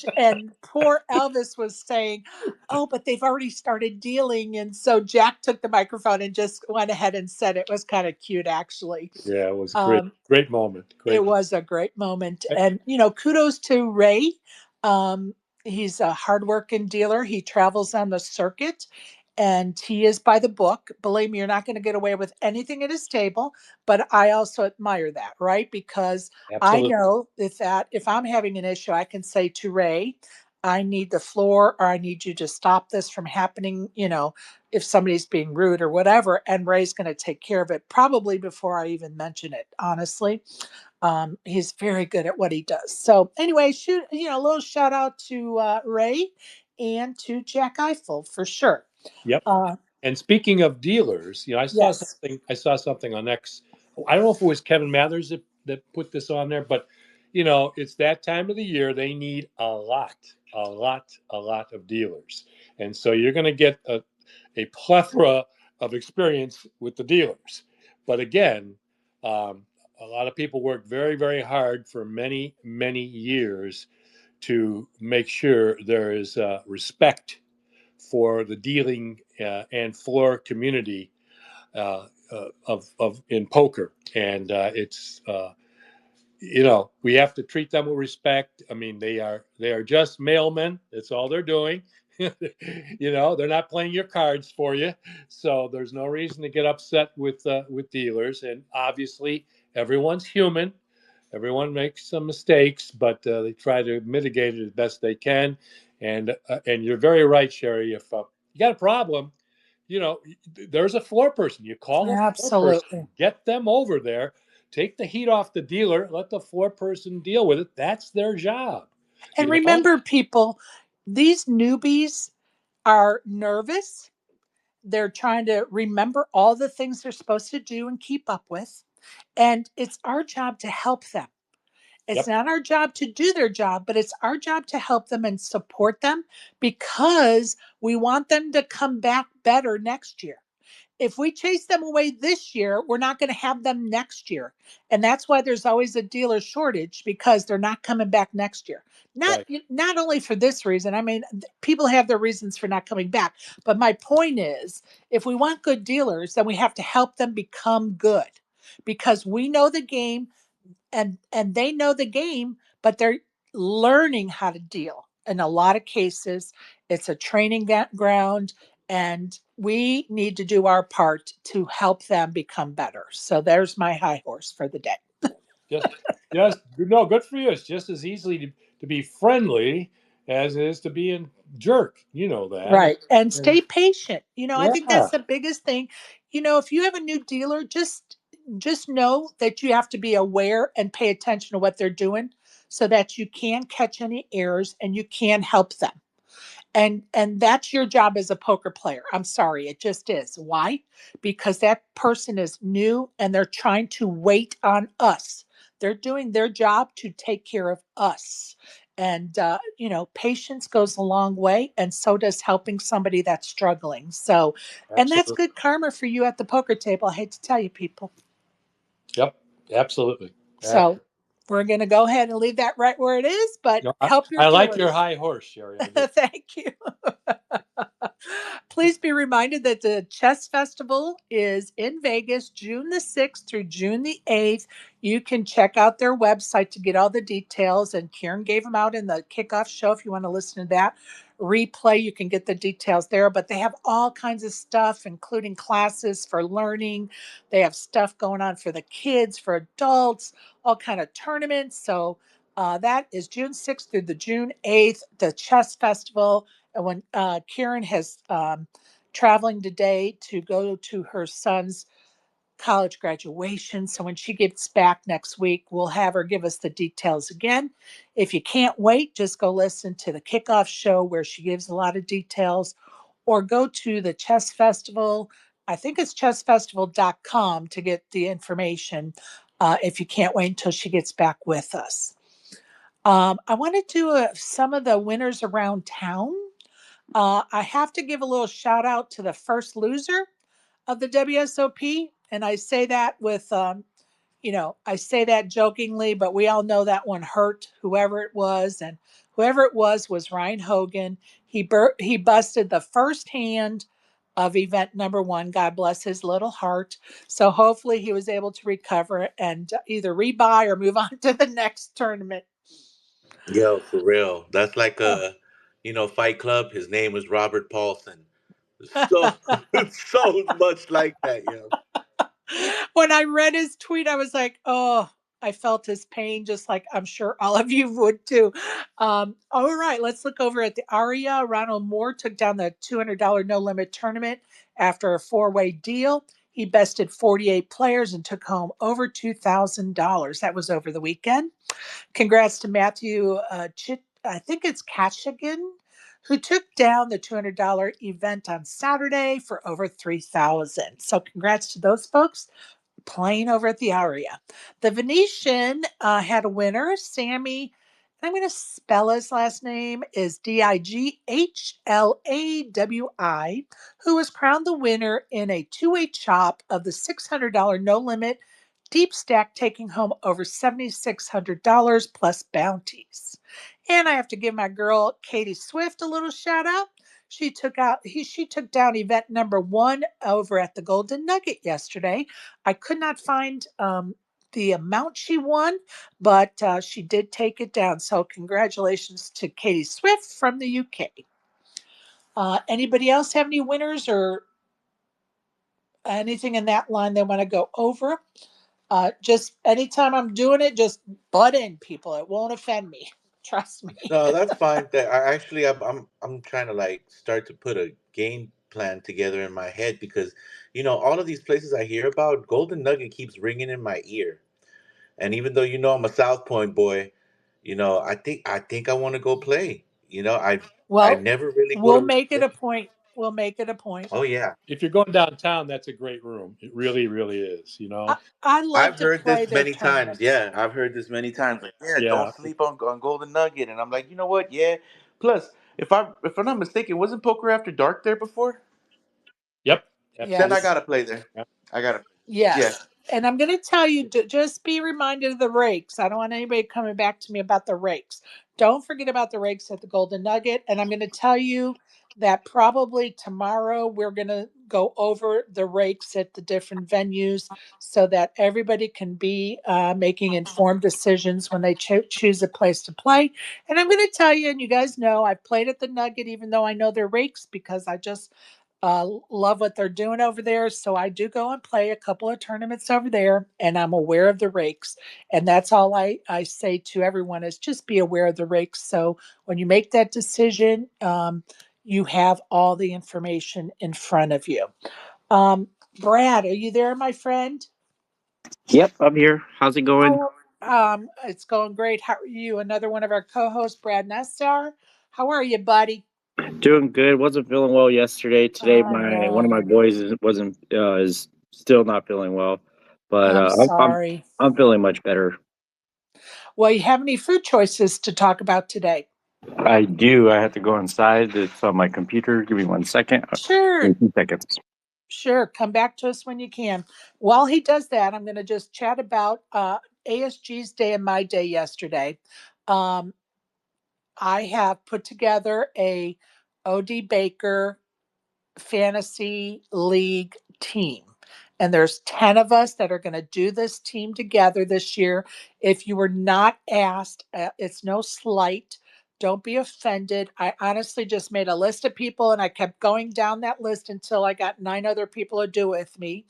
poor Elvis was saying, oh, but they've already started dealing. And so Jack took the microphone and just went ahead and said, it was kind of cute actually. Yeah, it was great. um, Great moment. it Great. was a great moment. Eh, And, kudos to Ray. Um, he's a hardworking dealer. He travels on the circuit and he is by the book. Believe me, you're not going to get away with anything at his table. But I also admire that, right? Because I Absolutely. know that if I'm having an issue, I can say to Ray, I need the floor, or I need you to stop this from happening, if somebody's being rude or whatever. And Ray's going to take care of it probably before I even mention it, honestly. He's very good at what he does. So anyway, a little shout out to Ray and to Jack Eiffel for sure. Yep. Uh, And speaking of dealers, you know, I saw yes. something. I saw something on X. I don't know if it was Kevin Mathers that put this on there, but you know, it's that time of the year. They need a lot of dealers, and so you're going to get a plethora of experience with the dealers. But again, um, a lot of people work very, very hard for many, many years to make sure there is respect for the dealing and floor community of in poker, and it's we have to treat them with respect. I mean, they are just mailmen. That's all they're doing. They're not playing your cards for you, so there's no reason to get upset with dealers. And obviously, everyone's human. Everyone makes some mistakes, but they try to mitigate it as best they can. And you're very right, Sherry. If you got a problem, you know, there's a floor person. You call the floor person, Absolutely. get them over there, take the heat off the dealer, let the floor person deal with it. That's their job, And you know. remember, people, these newbies are nervous. They're trying to remember all the things they're supposed to do and keep up with. And it's our job to help them. It's Yep, not our job to do their job, but it's our job to help them and support them because we want them to come back better next year. If we chase them away this year, we're not going to have them next year. And that's why there's always a dealer shortage because they're not coming back next year. Not right. not only for this reason. I mean, people have their reasons for not coming back, but my point is, if we want good dealers, then we have to help them become good because we know the game and they know the game, but they're learning how to deal. In a lot of cases, it's a training ground, and we need to do our part to help them become better. So there's my high horse for the day. Just, just no, good for you. It's just as easily to be friendly as it is to be a jerk. You know that. Right. And And stay patient. I think yeah, that's the biggest thing. If you have a new dealer, just know that you have to be aware and pay attention to what they're doing so that you can catch any errors and you can help them. And that's your job as a poker player. I'm sorry, it just is. Why? Because that person is new and they're trying to wait on us. They're doing their job to take care of us. And patience goes a long way, and so does helping somebody that's struggling. So, and that's absolutely. good karma for you at the poker table. I hate to tell you, people. Yep, absolutely. So we're going to go ahead and leave that right where it is, but No, help your I like your dealers. high horse, Sherry. I do. Thank you. Please be reminded that the Chess Festival is in Vegas, June the 6th through June the 8th. You can check out their website to get all the details, and Karen gave them out in the kickoff show. If you want to listen to that replay, you can get the details there. But they have all kinds of stuff, including classes for learning. They have stuff going on for the kids, for adults, all kind of tournaments. So that is June 6th through the June 8th, the Chess Festival. And when Karen has traveling today to go to her son's college graduation. So when she gets back next week, we'll have her give us the details again. If you can't wait, just go listen to the kickoff show where she gives a lot of details, or go to the Chess Festival. I think it's chessfestival.com to get the information if you can't wait until she gets back with us. I want to do some of the winners around town. I have to give a little shout out to the first loser of the WSOP. And I say that I say that jokingly, but we all know that one hurt whoever it was. And whoever it was Ryan Hogan. He busted the first hand of event number one. God bless his little heart. So hopefully he was able to recover and either rebuy or move on to the next tournament. Yo, for real. That's like Oh. Fight Club. His name is Robert Paulson. So so much like that, yo. When I read his tweet, I was like, oh, I felt his pain, just like I'm sure all of you would too. All right, let's look over at the Aria. Ronald Moore took down the $200 no limit tournament after a four-way deal. He bested 48 players and took home over $2,000. That was over the weekend. Congrats to Matthew I think it's Katchigan, who took down the $200 event on Saturday for over 3,000. So congrats to those folks playing over at the Aria. The Venetian had a winner, Sammy. I'm going to spell his last name is Dighlawi, who was crowned the winner in a two-way chop of the $600 no limit deep stack, taking home over $7,600 plus bounties. And I have to give my girl Katie Swift a little shout out. She took down event number one over at the Golden Nugget yesterday. I could not find the amount she won, but she did take it down. So congratulations to Katie Swift from the UK. Anybody else have any winners or anything in that line they want to go over? Just anytime I'm doing it, just butt in, people. It won't offend me. Trust me. No, that's fine. That I actually I'm trying to like start to put a game plan together in my head because all of these places I hear about, Golden Nugget keeps ringing in my ear. And even though I'm a South Point boy, I think I want to go play. I Well, never really go we'll to. make it a point. We'll make it a point. Oh yeah, If you're going downtown, that's a great room. It really, really is. I love I've to heard play this their many times. tournaments. Yeah, I've heard this many times. Like, yeah, don't Yeah. sleep on Golden Nugget. And I'm like, you know what? Yeah. Plus, if I'm not mistaken, wasn't Poker After Dark there before? Yep. Then I Absolutely. Yes. gotta play there. Yep. I gotta. Yeah. Yes. And I'm going to tell you, just be reminded of the rakes. I don't want anybody coming back to me about the rakes. Don't forget about the rakes at the Golden Nugget. And I'm going to tell you that probably tomorrow we're going to go over the rakes at the different venues so that everybody can be making informed decisions when they choose a place to play. And I'm going to tell you, and you guys know, I've played at the Nugget, even though I know their rakes because I just love what they're doing over there. So I do go and play a couple of tournaments over there, and I'm aware of the rakes. And that's all I say to everyone is just be aware of the rakes. So when you make that decision, you have all the information in front of you. Um, Brad, are you there, my friend? Yep, I'm here. How's it going? It's going great. How are you? Another one of our co-hosts, Brad Nessar. How are you, buddy? Doing good. Wasn't feeling well yesterday. Today, Oh my one of my no, boys wasn't is still not feeling well, but I'm I'm sorry. I'm feeling much better. Well, you have any food choices to talk about today? I do. I have to go inside. It's on my computer. Give me 1 second. Sure, 2 seconds. sure. Come back to us when you can. While he does that, I'm going to just chat about ASG's day and my day yesterday. Um, I have put together a OD Baker fantasy league team. And there's 10 of us that are going to do this team together this year. If you were not asked, it's no slight. Don't be offended. I honestly just made a list of people and I kept going down that list until I got 9 other people to do it with me.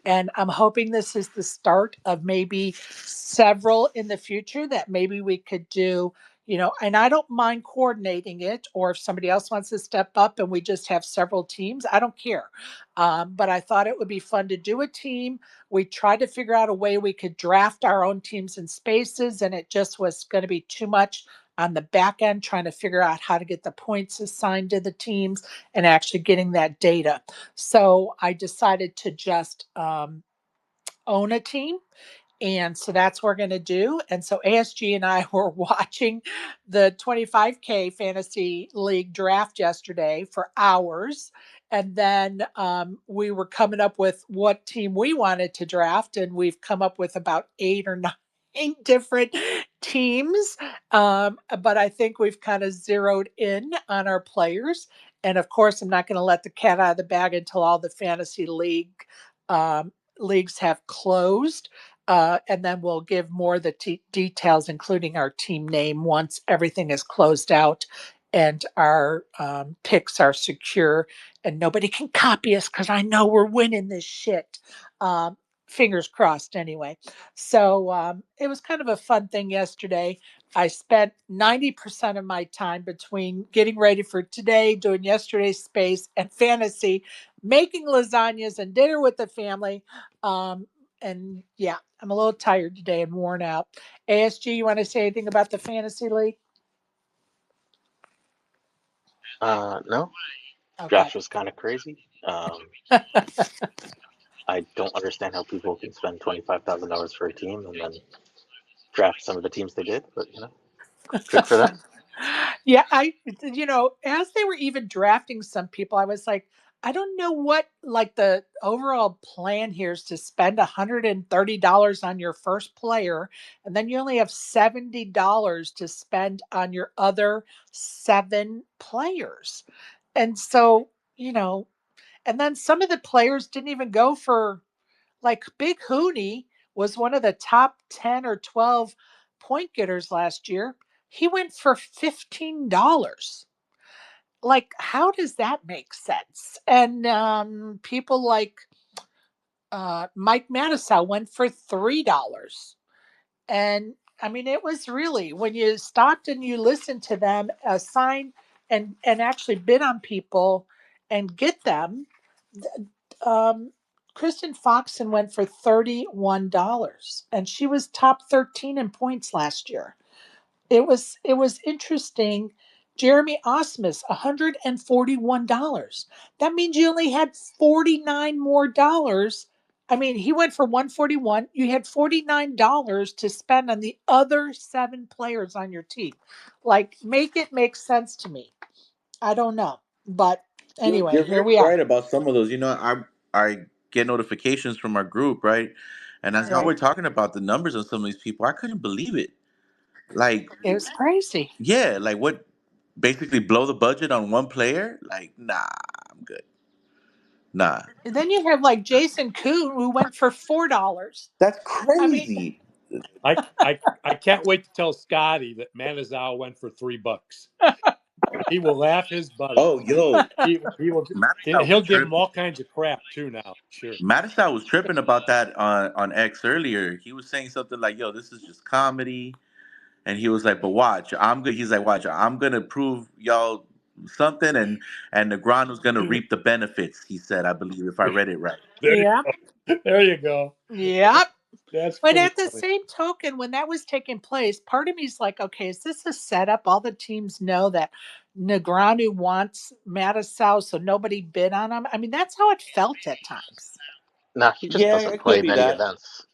And I'm hoping this is the start of maybe several in the future that maybe we could do, and I don't mind coordinating it, or if somebody else wants to step up and we just have several teams, I don't care. But I thought it would be fun to do a team. We tried to figure out a way we could draft our own teams in spaces, and it just was going to be too much on the back end trying to figure out how to get the points assigned to the teams and actually getting that data. So I decided to just own a team, and so that's what we're going to do. And so ASG and I were watching the 25K Fantasy League draft yesterday for hours. And then we were coming up with what team we wanted to draft. And we've come up with about 8 or 9 different teams. But I think we've kind of zeroed in on our players. And of course, I'm not going to let the cat out of the bag until all the fantasy league leagues have closed, and then we'll give more of the details, including our team name, once everything is closed out and our picks are secure and nobody can copy us because I know we're winning this shit. Um, Fingers crossed, anyway. So it was kind of a fun thing yesterday. I spent 90% of my time between getting ready for today, doing yesterday's space, and fantasy, making lasagnas and dinner with the family. Um, and yeah, I'm a little tired today and worn out. ASG, you want to say anything about the fantasy league? No, Okay. draft was kind of crazy. I don't understand how people can spend $25,000 for a team and then draft some of the teams they did, but good for them. Yeah, as they were even drafting some people, I was like, I don't know what like the overall plan here is to spend $130 on your first player, and then you only have $70 to spend on your other 7 players. And so, and then some of the players didn't even go for, like, Big Hooney was one of the top 10 or 12 point getters last year. He went for $15. Like, how does that make sense? And people like Mike Matusow went for $3. And I mean, it was really, when you stopped and you listened to them assign and actually bid on people and get them. Um, Kristen Foxen went for $31, and she was top 13 in points last year. It was interesting. Jeremy Osmus, $141. That means you only had 49 more dollars. I mean, he went for 141. You had $49 to spend on the other 7 players on your team. Like, make it make sense to me. I don't know. But anyway, You're here very we are. right about some of those. I get notifications from our group, right? And as y'all Right. were talking about the numbers of some of these people, I couldn't believe it. Like, It was crazy. yeah, like what? Basically, blow the budget on one player? Like, nah, I'm good. Nah, And then you have like Jason Kuhn, who went for $4. that's I mean, crazy. I can't wait to tell Scotty that Manazow went for $3. He will laugh his butt Oh, off. yo, He will. Mattisau was He'll give him tripping. all kinds of crap too now. Sure. Mattisau was tripping about that on X earlier. He was saying something like, "Yo, this is just comedy." And he was like, "But watch, I'm good." He's like, "Watch, I'm gonna prove y'all something," and Negron was gonna reap the benefits. He said, I believe, if I read it right. There you yeah, go. There you go. yep. That's But pretty at the funny. same token, when that was taking place, part of me is like, okay, is this a setup? All the teams know that Negreanu wants Matusow, so nobody bid on him. I mean, that's how it felt at times. Now he just Yeah, doesn't it could play be many that. events.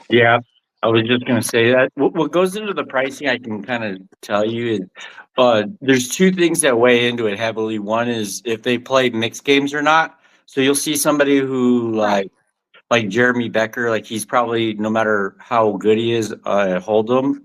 Yeah, I was just going to say that. What goes into the pricing, I can kind of tell you, is there's two things that weigh into it heavily. One is if they play mixed games or not. So you'll see somebody who Right. like Jeremy Becker, like he's probably, no matter how good he is at Hold'em,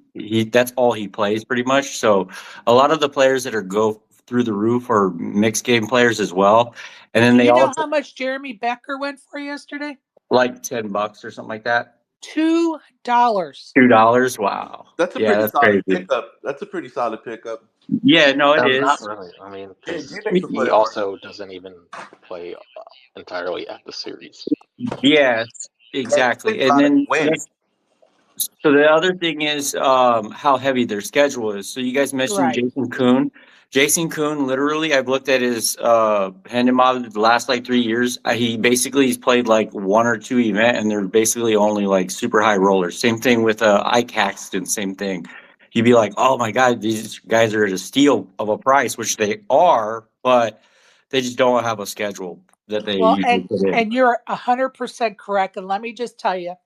that's all he plays pretty much. So a lot of the players that are go through the roof are mixed game players as well. And then Do they you know also how much Jeremy Becker went for yesterday? like $10 or something like that. $2. $2. Wow. That's a Yeah, pretty that's solid crazy. pickup. That's a pretty solid pickup. Yeah, no, it Not is. really. I mean, Yeah, because J-Day could put he in work. also doesn't even play entirely at the series. Yes, Yeah, he exactly. plays a And lot at the then win. so the other thing is how heavy their schedule is. So you guys mentioned Right. Jason Kuhn. Jason Kuhn, literally, I've looked at his hand the last like 3 years. He's played like one or two event, and they're basically only like super high rollers. Same thing with Ike Haxton. Same thing. You'd be like, oh my god, these guys are at a steal of a price, which they are, but they just don't have a schedule that they Well, usually and put in. and you're 100% correct. And let me just tell you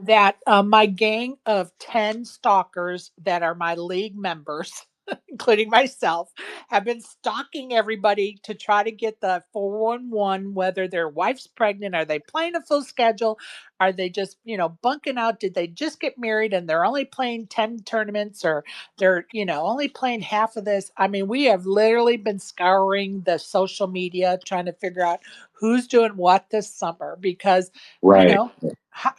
that my gang of 10 stalkers that are my league members, including myself, have been stalking everybody to try to get the 411, whether their wife's pregnant, are they playing a full schedule, are they just, bunking out, did they just get married and they're only playing 10 tournaments, or they're, only playing half of this. I mean, we have literally been scouring the social media trying to figure out who's doing what this summer, because you Right. know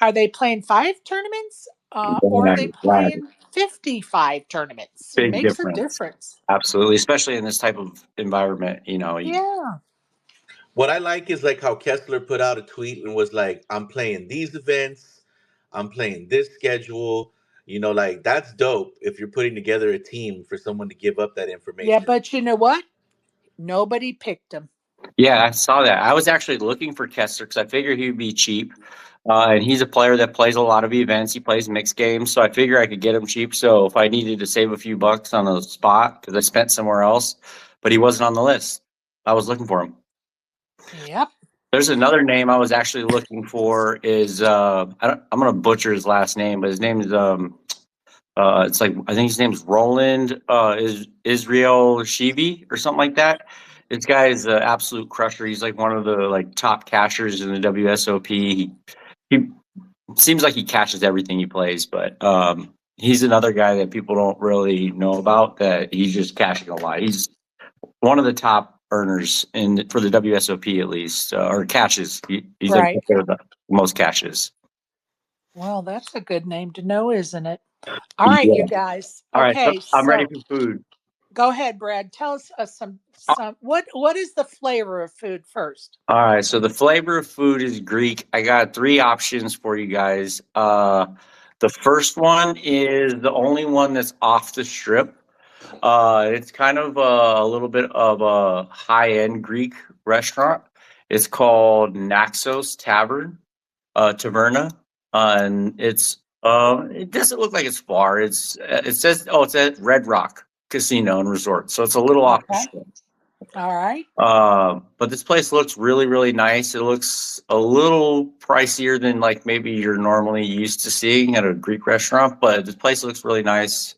are they playing 5 tournaments, or are Right. they Right. playing 55 tournaments? Big Makes a difference. difference. Absolutely, especially in this type of environment. Yeah. What I like is like how Kessler put out a tweet and was like, "I'm playing these events, I'm playing this schedule." Like that's dope if you're putting together a team for someone to give up that Yeah, information. but you know what? Nobody picked him. Yeah, I saw that. I was actually looking for Kessler because I figured he'd be cheap. And he's a player that plays a lot of events. He plays mixed games, so I figure I could get him cheap. So if I needed to save a few bucks on a spot because I spent somewhere else, but he wasn't on the list. I was looking for him. Yep. There's another name I was actually looking for is I'm gonna butcher his last name, but his name is it's like I think his name's Roland is Israel Shivi or something like that. This guy is an absolute crusher. He's like one of the like top cashers in the WSOP. He seems like he cashes everything he plays, but he's another guy that people don't really know about. That he's just cashing a lot. He's one of the top earners for the WSOP at least, or cashes. He's like Right. the most cashes. Well, that's a good name to know, isn't it? All right, Yeah. you guys. All right, so Okay, I'm ready so for food. Go ahead, Brad. Tell us some what is the flavor of food first? All right, so the flavor of food is Greek. I got 3 options for you guys. The first one is the only one that's off the strip. It's kind of a little bit of a high-end Greek restaurant. It's called Naxos Taverna, and it doesn't look like it's far. It says it's at Red Rock Casino and Resort, so it's a little off the Okay. strip. All right. But this place looks really, really nice. It looks a little pricier than like maybe you're normally used to seeing at a Greek restaurant, but this place looks really nice.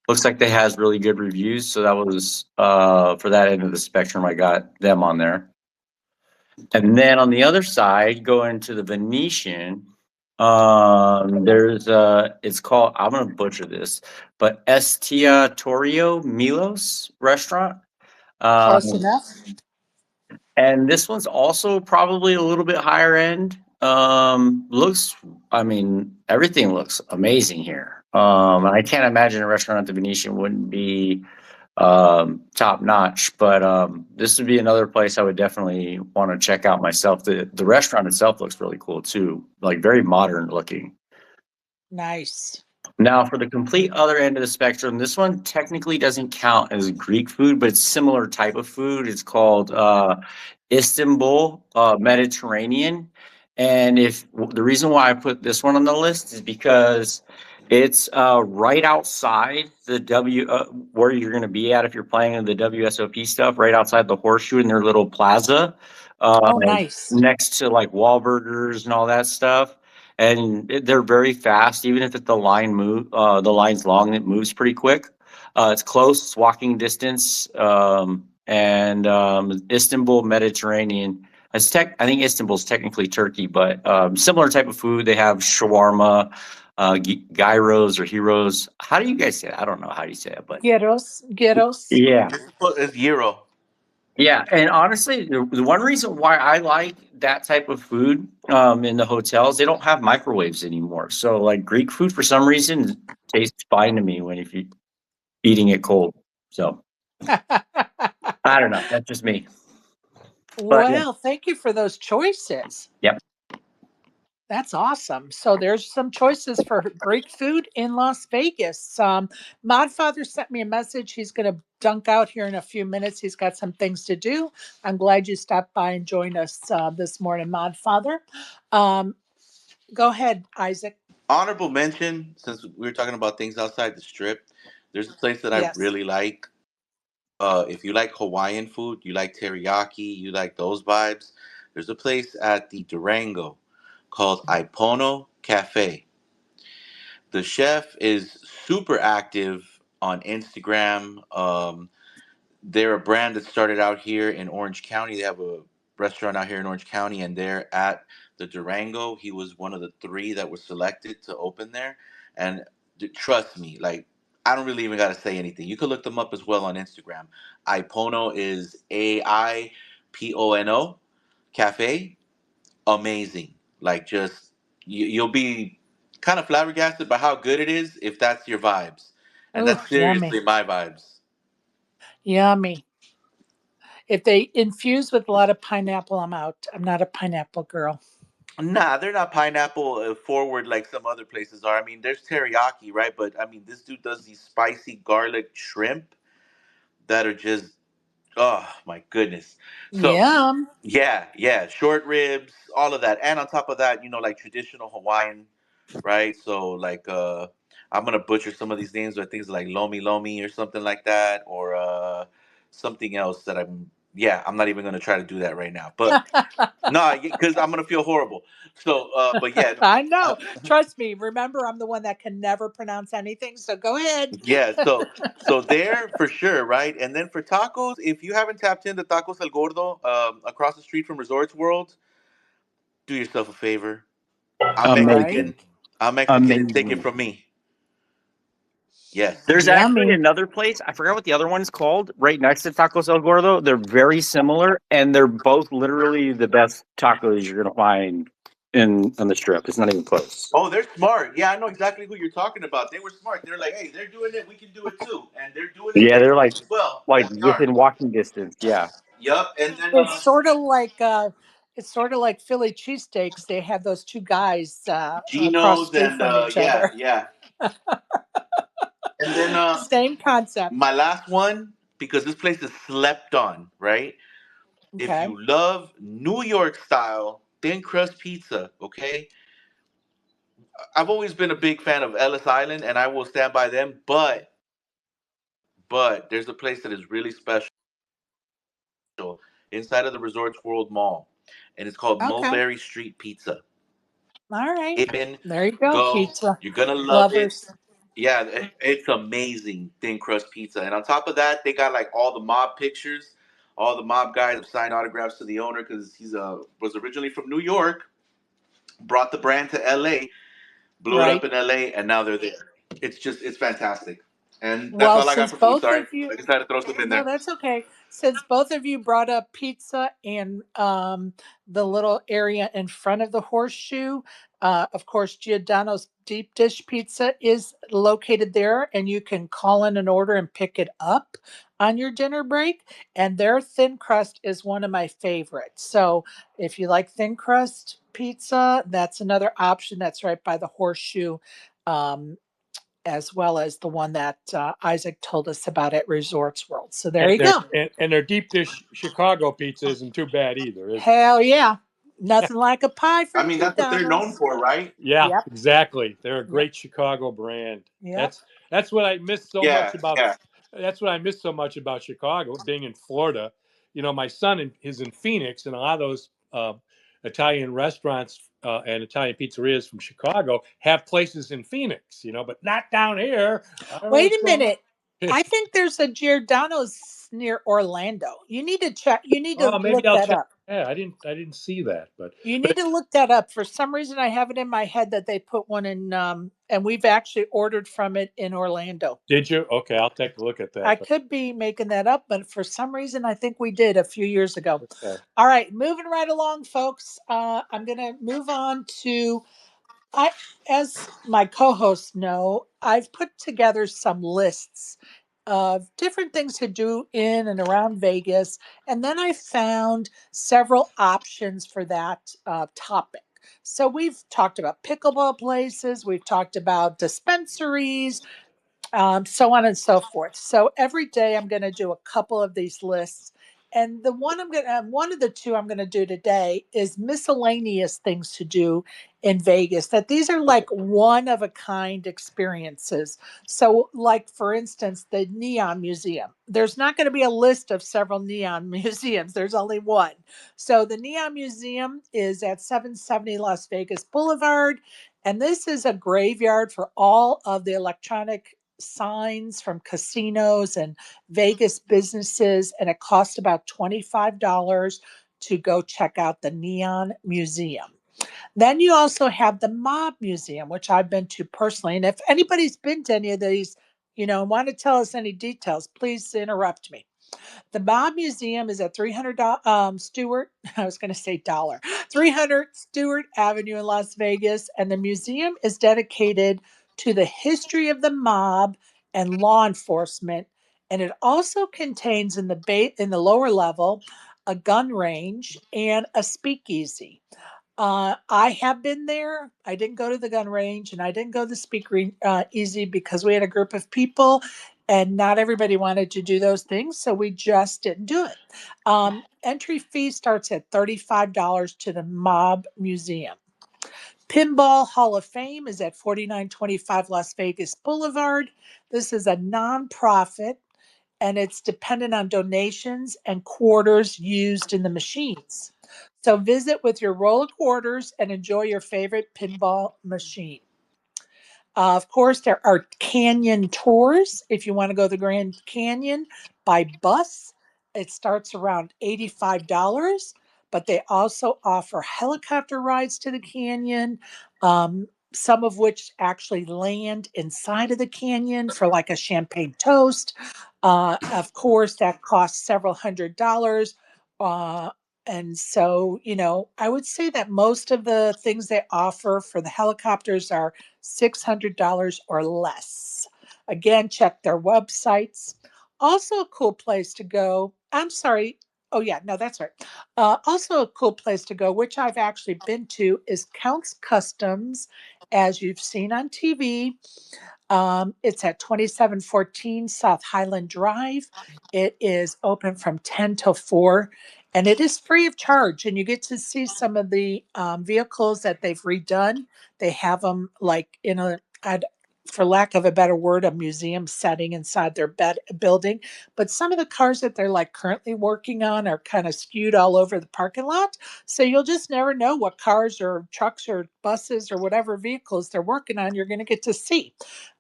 Looks like they has really good reviews. So that was for that end of the spectrum, I got them on there. And then on the other side, going to the Venetian, there's it's called, I'm gonna butcher this, but Estiatorio Milos restaurant. Close enough. And this one's also probably a little bit higher end. I mean, everything looks amazing here. And I can't imagine a restaurant at the Venetian wouldn't be top notch, but this would be another place I would definitely want to check out myself. The restaurant itself looks really cool too, like very modern looking. Nice. Now, for the complete other end of the spectrum, this one technically doesn't count as Greek food, but it's similar type of food. It's called Istanbul Mediterranean. And if the reason why I put this one on the list is because it's right outside the where you're going to be at if you're playing in the WSOP stuff, right outside the Horseshoe in their little plaza, Oh, nice. next to like Wahlburgers and all that stuff. And they're very fast, even if the line's long, it moves pretty quick. It's close, it's walking distance, and Istanbul Mediterranean. I think Istanbul's technically Turkey, but similar type of food. They have shawarma, gyros or heroes. How do you guys say that? I don't know how you say it, but Gyros. yeah. It's Euro. Yeah, and honestly, the one reason why I like that type of food in the hotels, they don't have microwaves anymore. So, like Greek food, for some reason, tastes fine to me if you're eating it cold. So, I don't know. That's just me. But yeah. Well, thank you for those choices. Yep. That's awesome. So there's some choices for Greek food in Las Vegas. Modfather sent me a message. He's going to dunk out here in a few minutes. He's got some things to do. I'm glad you stopped by and joined us this morning, Modfather. Go ahead, Isaac. Honorable mention, since we were talking about things outside the strip, there's a place that I Yes. really like. If you like Hawaiian food, you like teriyaki, you like those vibes, there's a place at the Durango called Ipono Cafe. The chef is super active on Instagram. They're a brand that started out here in Orange County. They have a restaurant out here in Orange County, and they're at the Durango. He was one of the 3 that were selected to open there. And trust me, like, I don't really even got to say anything. You could look them up as well on Instagram. Ipono is AIPONO Cafe. Amazing. Like, just you'll be kind of flabbergasted by how good it is if that's your vibes. And Oh, that's yummy. seriously my vibes. Yummy. If they infuse with a lot of pineapple, I'm out. I'm not a pineapple girl. Nah, they're not pineapple forward like some other places are. I mean, there's teriyaki, right? But I mean, this dude does these spicy garlic shrimp that are just, oh my goodness. So Yum. yeah, short ribs, all of that, and on top of that, like traditional Hawaiian, right? So like, I'm gonna butcher some of these names, but things like lomi lomi or something like that, or something else that I'm not even gonna try to do that right now, but. No, because I'm gonna feel horrible. So, but yeah, I know. Trust me. Remember, I'm the one that can never pronounce anything. So go ahead. yeah. So there for sure, right? And then for tacos, if you haven't tapped into Tacos El Gordo, across the street from Resorts World, do yourself a favor. I'm All right. Mexican. I'm Mexican, and take it Amazing. from me. Yes. There's actually Yummy. another place. I forgot what the other one's called. Right next to Tacos El Gordo. They're very similar, and they're both literally the best tacos you're gonna find on the strip. It's not even close. Oh, they're smart. Yeah, I know exactly who you're talking about. They were smart. They're like, hey, they're doing it, we can do it too, and they're doing it Yeah, they're like as well. like That's smart. within walking distance. Yeah. Yup. And then It's sort of like Philly cheesesteaks. They have those two guys across the Geno's street and from each yeah, other. yeah. And then Same concept. my last one, because this place is slept on, right? If Okay. you love New York style thin crust pizza, okay? I've always been a big fan of Ellis Island, and I will stand by them. But there's a place that is really special inside of the Resorts World Mall, and it's called Okay. Mulberry Street Pizza. All right. It in There you go, go. pizza You're gonna love it. lovers. Yeah, it's amazing thin crust pizza. And on top of that, they got like all the mob pictures. All the mob guys have signed autographs to the owner because he's was originally from New York, brought the brand to LA, blew it up Right. in LA, and now they're there. It's fantastic. And that's Well, all I got since for food. both Sorry, of you I decided to throw some in No, there. that's okay. Since both of you brought up pizza and the little area in front of the horseshoe, of course, Giordano's deep dish pizza is located there, and you can call in an order and pick it up on your dinner break. And their thin crust is one of my favorites. So if you like thin crust pizza, that's another option. That's right by the horseshoe. Um, as well as the one that Isaac told us about at Resorts World. So there And you go. their deep dish Chicago pizza isn't too bad either, is it? Hell yeah. Nothing like a pie I from mean, that's what they're known Giordano's. for, right? Yeah, Yep. exactly. They're a Yep. great Chicago brand. Yep. That's what I miss so Yeah, much about. yeah. That's what I miss so much about Chicago, being in Florida. You know, my son is in Phoenix, and a lot of those Italian restaurants and Italian pizzerias from Chicago have places in Phoenix. You know, but not down here. I don't know Wait what's a going on. minute. I think there's a Giordano's near Orlando. You need to check. You need to Oh, maybe look I'll that check. up. Yeah, I didn't see that, You but need to look that up. For some reason, I have it in my head that they put one in, and we've actually ordered from it in Orlando. did you? Okay, I'll take a look at I that. But could be making that up, but for some reason, I think we did a few years ago. okay. All right, moving right along, folks. I'm going to move on to I, as my co-hosts know, I've put together some lists of different things to do in and around Vegas, and then I found several options for that topic. So we've talked about pickleball places, we've talked about dispensaries, so on and so forth. So every day I'm going to do a couple of these lists. And the one one of the two I'm going to do today is miscellaneous things to do in Vegas. That these are like one of a kind experiences. So, like for instance, the Neon Museum. There's not going to be a list of several neon museums. There's only one. So, the Neon Museum is at 770 Las Vegas Boulevard, and this is a graveyard for all of the electronic signs from casinos and Vegas businesses, and it cost about $25 to go check out the Neon Museum. Then you also have the Mob Museum, which I've been to personally. And if anybody's been to any of these, and want to tell us any details, please interrupt me. The Bob Museum is at 300 Stewart. I was going to say dollar. 300 Stewart Avenue in Las Vegas, and the museum is dedicated to the history of the mob and law enforcement. And it also contains in the lower level a gun range and a speakeasy. I have been there. I didn't go to the gun range and I didn't go to the speakeasy easy because we had a group of people and not everybody wanted to do those things. So we just didn't do it. Entry fee starts at $35 to the Mob Museum. Pinball Hall of Fame is at 4925 Las Vegas Boulevard. This is a nonprofit and it's dependent on donations and quarters used in the machines. So visit with your roll of quarters and enjoy your favorite pinball machine. Of course, there are canyon tours if you want to go to the Grand Canyon by bus. It starts around $85, but they also offer helicopter rides to the canyon, some of which actually land inside of the canyon for like a champagne toast. Of course, that costs several $100s. And so, I would say that most of the things they offer for the helicopters are $600 or less. Again, check their websites. Also, a cool place to go. I'm sorry. Oh, yeah, no, that's right. Also, a cool place to go, which I've actually been to, is Counts Customs, as you've seen on TV. It's at 2714 South Highland Drive. It is open from 10 till 4, and it is free of charge. And you get to see some of the vehicles that they've redone. They have them like in for lack of a better word, a museum setting inside their building. But some of the cars that they're like currently working on are kind of skewed all over the parking lot. So you'll just never know what cars or trucks or buses or whatever vehicles they're working on you're going to get to see.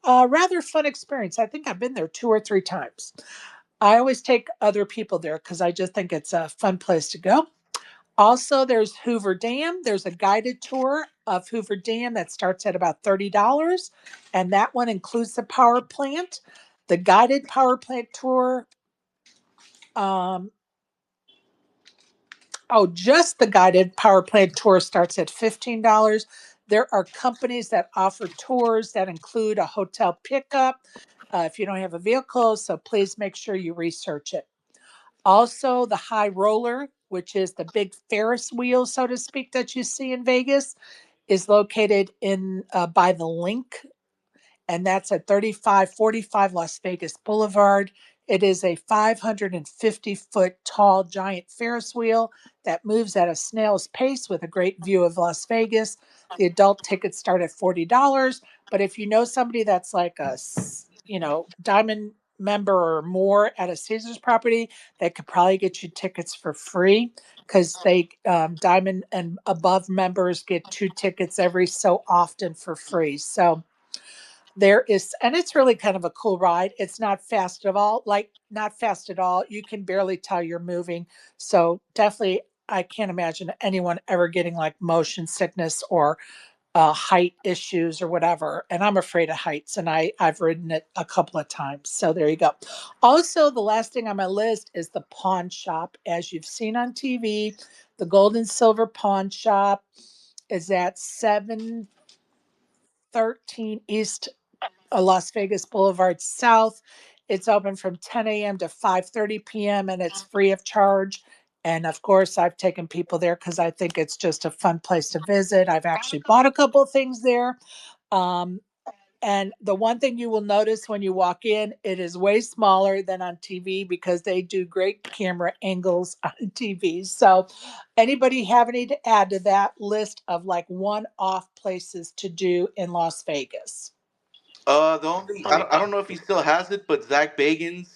Rather fun experience. I think I've been there 2 or 3 times. I always take other people there because I just think it's a fun place to go. Also, there's Hoover Dam. There's a guided tour of Hoover Dam that starts at about $30, and that one includes the power plant. The guided power plant tour, um, just the guided power plant tour starts at $15. There are companies that offer tours that include a hotel pickup if you don't have a vehicle, so please make sure you research it. Also, the high roller, which is the big Ferris wheel, so to speak, that you see in Vegas, is located in by the Link, and that's at 3545 Las Vegas Boulevard. It is a 550-foot tall giant Ferris wheel that moves at a snail's pace with a great view of Las Vegas. The adult tickets start at $40, but if you know somebody that's like a, diamond member or more at a Caesars property, they could probably get you tickets for free because they diamond and above members get 2 tickets every so often for free. So there is, and it's really kind of a cool ride. It's not fast at all, like not fast at all. You can barely tell you're moving. So definitely, I can't imagine anyone ever getting like motion sickness or height issues or whatever. And I'm afraid of heights, and I've ridden it a couple of times. So there you go. Also, the last thing on my list is the pawn shop, as you've seen on TV. The Gold and Silver Pawn Shop is at 713 East Las Vegas Boulevard South. It's open from 10 a.m. to 5:30 p.m. and it's free of charge. And of course, I've taken people there because I think it's just a fun place to visit. I've actually bought a couple of things there. Um, and the one thing you will notice when you walk in, it is way smaller than on TV because they do great camera angles on TV. So, anybody have any to add to that list of like one off places to do in Las Vegas? The only I mean, I don't know if he still has it, but Zach Bagans,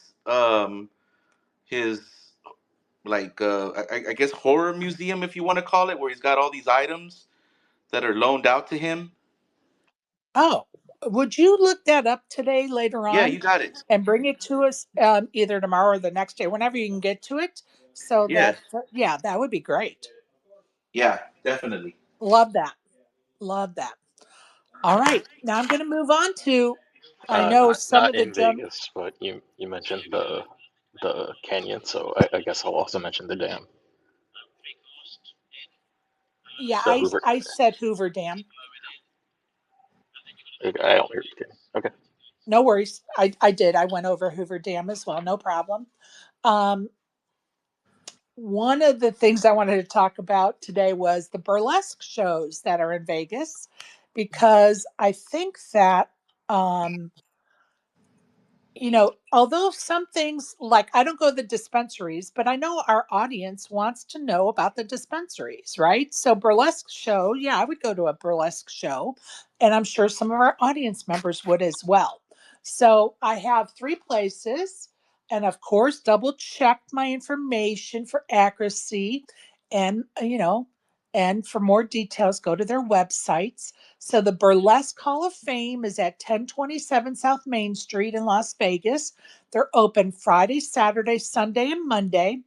his like I guess horror museum, if you want to call it, where he's got all these items that are loaned out to him. Oh, would you look that up today later Yeah, on you got it. and bring it to us either tomorrow or the next day, whenever you can get to it? So Yeah, that, yeah, that would be great. yeah, definitely. Love that. Love that. All right. Now I'm going to move on to, I know not some not of the in gem. Vegas, but you mentioned the canyon, so I guess I'll also mention the dam, Yeah, the Hoover. I said Hoover Dam. I don't hear you kidding. Okay. No worries. I did. I went over Hoover Dam as well. No problem. Um, One of the things I wanted to talk about today was the burlesque shows that are in Vegas, because I think that, um, although some things like I don't go to the dispensaries, but I know our audience wants to know about the dispensaries, right? So, burlesque show, yeah, I would go to a burlesque show, and I'm sure some of our audience members would as well. So, I have 3 places, and of course, double check my information for accuracy, and, and for more details, go to their websites. So the Burlesque Hall of Fame is at 1027 South Main Street in Las Vegas. They're open Friday, Saturday, Sunday, and Monday.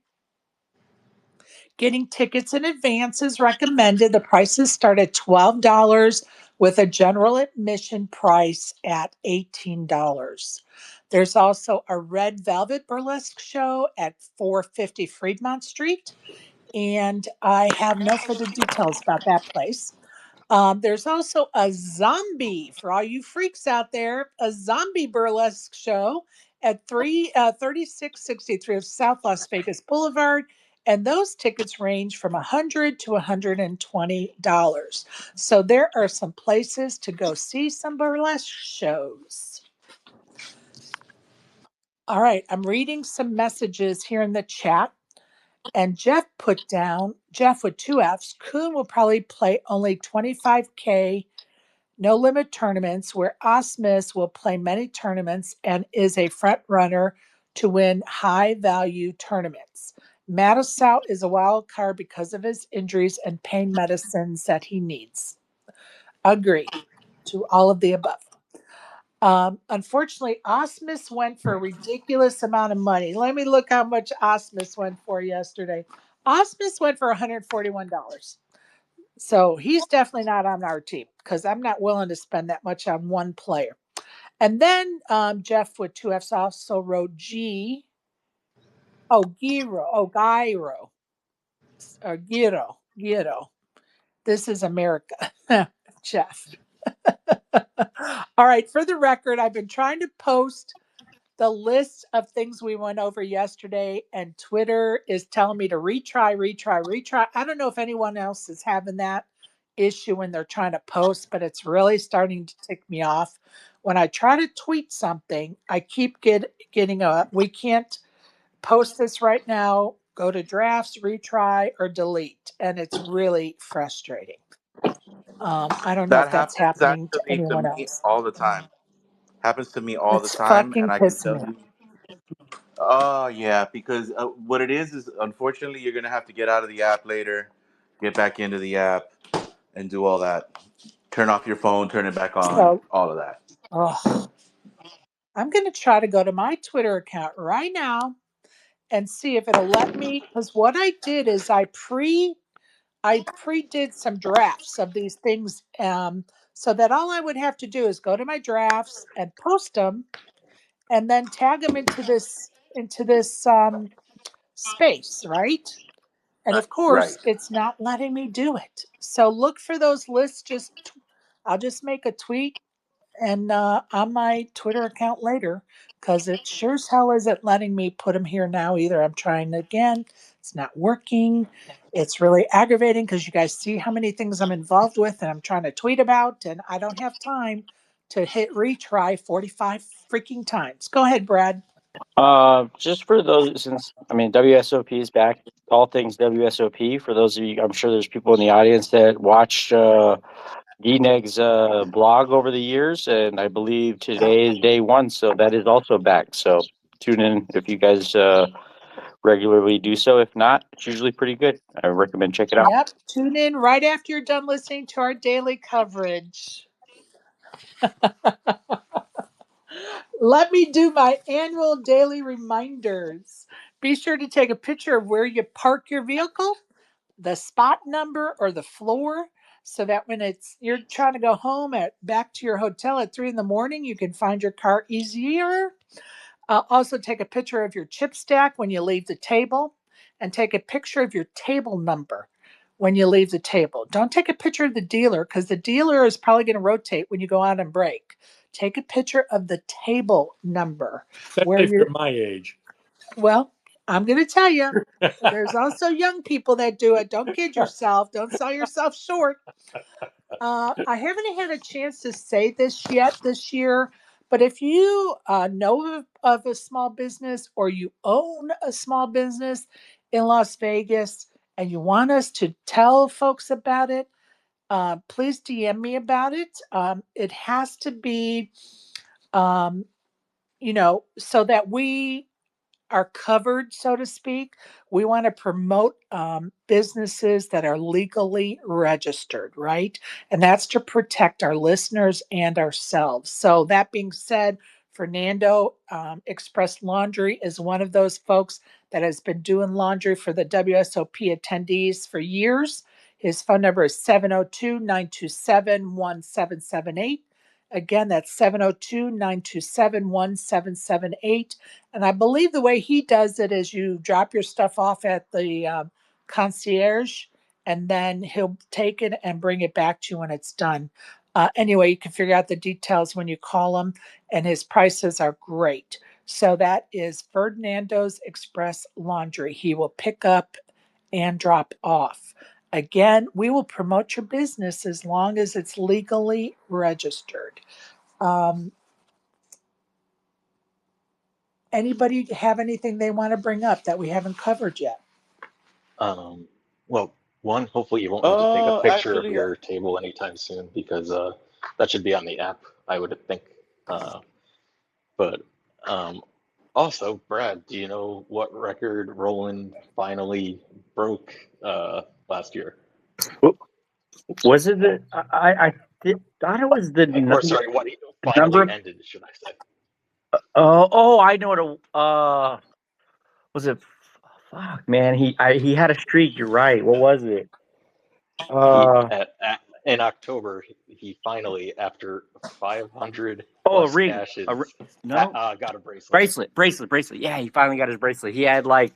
Getting tickets in advance is recommended. The prices start at $12 with a general admission price at $18. There's also a Red Velvet Burlesque show at 450 Fremont Street. and I have no further details about that place. There's also a zombie for all you freaks out there, a zombie burlesque show at 3663 of South Las Vegas Boulevard. And those tickets range from $100 to $120. So there are some places to go see some burlesque shows. All right, I'm reading some messages here in the chat. And Jeff put down, Jeff with two F's, Kuhn will probably play only 25K no limit tournaments, where Osmus will play many tournaments and is a front runner to win high value tournaments. Mattisau is a wild card because of his injuries and pain medicines that he needs. Agree to all of the above. Unfortunately, Osmus went for a ridiculous amount of money. Let me look how much Osmus went for yesterday. Osmus went for $141. So he's definitely not on our team because I'm not willing to spend that much on one player. And then Jeff with two F's also wrote G. Oh, Giro. Oh, Gyro. Or Giro. Giro. This is America. Jeff. All right. For the record, I've been trying to post the list of things we went over yesterday, and Twitter is telling me to retry. I don't know if anyone else is having that issue when they're trying to post, but it's really starting to tick me off. When I try to tweet something, I keep getting we can't post this right now. Go to drafts, retry, or delete. And it's really frustrating. I don't know That if that's happens happening to actually to anyone me else. all the time. Happens to me all the It's time, fucking and I can pissing tell me off. you. Oh yeah, because what it is unfortunately you're gonna have to get out of the app later, get back into the app, and do all that. Turn off your phone, turn it back on, So, all of that. oh, I'm going to try to go to my Twitter account right now and see if it'll let me. Because what I did is I pre did some drafts of these things, so that all I would have to do is go to my drafts and post them, and then tag them into this space, right? And of Right. course, it's not letting me do it. So look for those lists. I'll just make a tweet and on my Twitter account later, because it sure as hell isn't letting me put them here now either. I'm trying again. It's not working. It's really aggravating because you guys see how many things I'm involved with and I'm trying to tweet about, and I don't have time to hit retry 45 freaking times. Go ahead, Brad. Just for those, since I mean WSOP is back, all things WSOP. For those of you, I'm sure there's people in the audience that watched DNEG's blog over the years, and I believe today is day one, so that is also back. So tune in if you guys regularly do so. If not, it's usually pretty good. I recommend check it out. Yep. Tune in right after you're done listening to our daily coverage. Let me do my annual daily reminders. Be sure to take a picture of where you park your vehicle, the spot number or the floor, so that when you're trying to go home back to your hotel at 3 in the morning, you can find your car easier. Also, take a picture of your chip stack when you leave the table, and take a picture of your table number when you leave the table. Don't take a picture of the dealer because the dealer is probably going to rotate when you go out and break. Take a picture of the table number where Especially if you're. you're my age. Well, I'm going to tell you, there's also young people that do it. Don't kid yourself. Don't sell yourself short. I haven't had a chance to say this yet this year, but if you know of a small business or you own a small business in Las Vegas and you want us to tell folks about it, please DM me about it. It has to be, um, so that we are covered, so to speak. We want to promote businesses that are legally registered, right? And that's to protect our listeners and ourselves. So, that being said, Fernando Express Laundry is one of those folks that has been doing laundry for the WSOP attendees for years. His phone number is 702-927-1778. Again, that's 702-927-1778. And I believe the way he does it is you drop your stuff off at the concierge, and then he'll take it and bring it back to you when it's done. Anyway, you can figure out the details when you call him, and his prices are great. So that is Ferdinando's Express Laundry. He will pick up and drop off. Again, we will promote your business as long as it's legally registered. Um, Anybody have anything they want to bring up that we haven't covered yet? Well, one, hopefully you won't need to take a picture of Actually, your table anytime soon because that should be on the app, I would think. But also, Brad, do you know what record Roland finally broke last year? Was it the? Thought it was the Or sorry, what he number. finally ended, should I say? Oh, I know what. Was it? Fuck, man. He had a streak. You're right. What was it? In October, he finally, after 500 Oh, a plus ring. cashes, No. got a bracelet. Bracelet. Yeah, he finally got his bracelet. He had like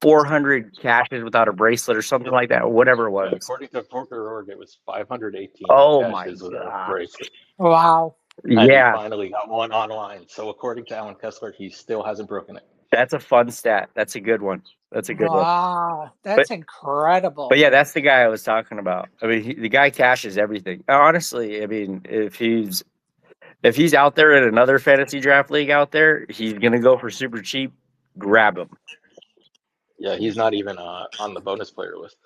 400 cashes without a bracelet or something like that, or whatever it was. Yeah, according to Poker.org, it was 518 Oh my cashes without a god. bracelet. Wow. And he Yeah, finally got one online. So according to Alan Kessler, he still hasn't broken it. that's a fun stat. That's a good one. Wow. That's incredible. But yeah, that's the guy I was talking about. I mean, the guy cashes everything. Honestly, I mean, if he's out there in another fantasy draft league out there, he's gonna go for super cheap. Grab him. Yeah, he's not even on the bonus player list.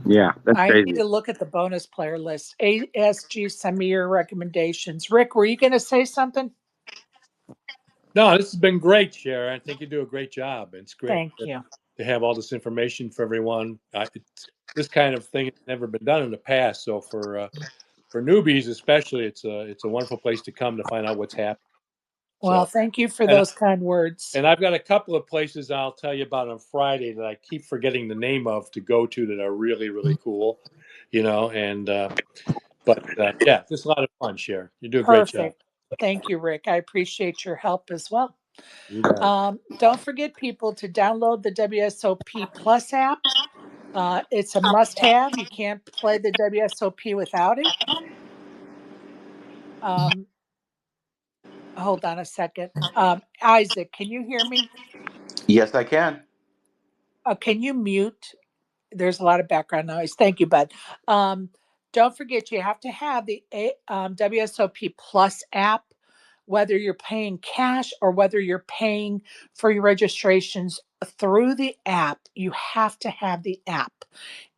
Yeah, that's I crazy. need to look at the bonus player list. ASG, send me your recommendations. Rick, were you going to say something? No, this has been great, Sharon. I think you do a great job. It's great Thank you. to have all this information for everyone. This kind of thing has never been done in the past. So for newbies, especially, it's a wonderful place to come to find out what's happening. Well, So, thank you for those kind words. And I've got a couple of places I'll tell you about on Friday that I keep forgetting the name of to go to that are really, really cool, and but yeah, just a lot of fun, Sharon. You do a great job. Perfect. Thank you, Rick. I appreciate your help as well. You got it. Don't forget, people, to download the WSOP Plus app. It's a must-have. You can't play the WSOP without it. Hold on a second. Isaac, can you hear me? yes, I can. Can you mute? There's a lot of background noise. Thank you, bud. Don't forget, you have to have the WSOP Plus app, whether you're paying cash or whether you're paying for your registrations through the app. You have to have the app.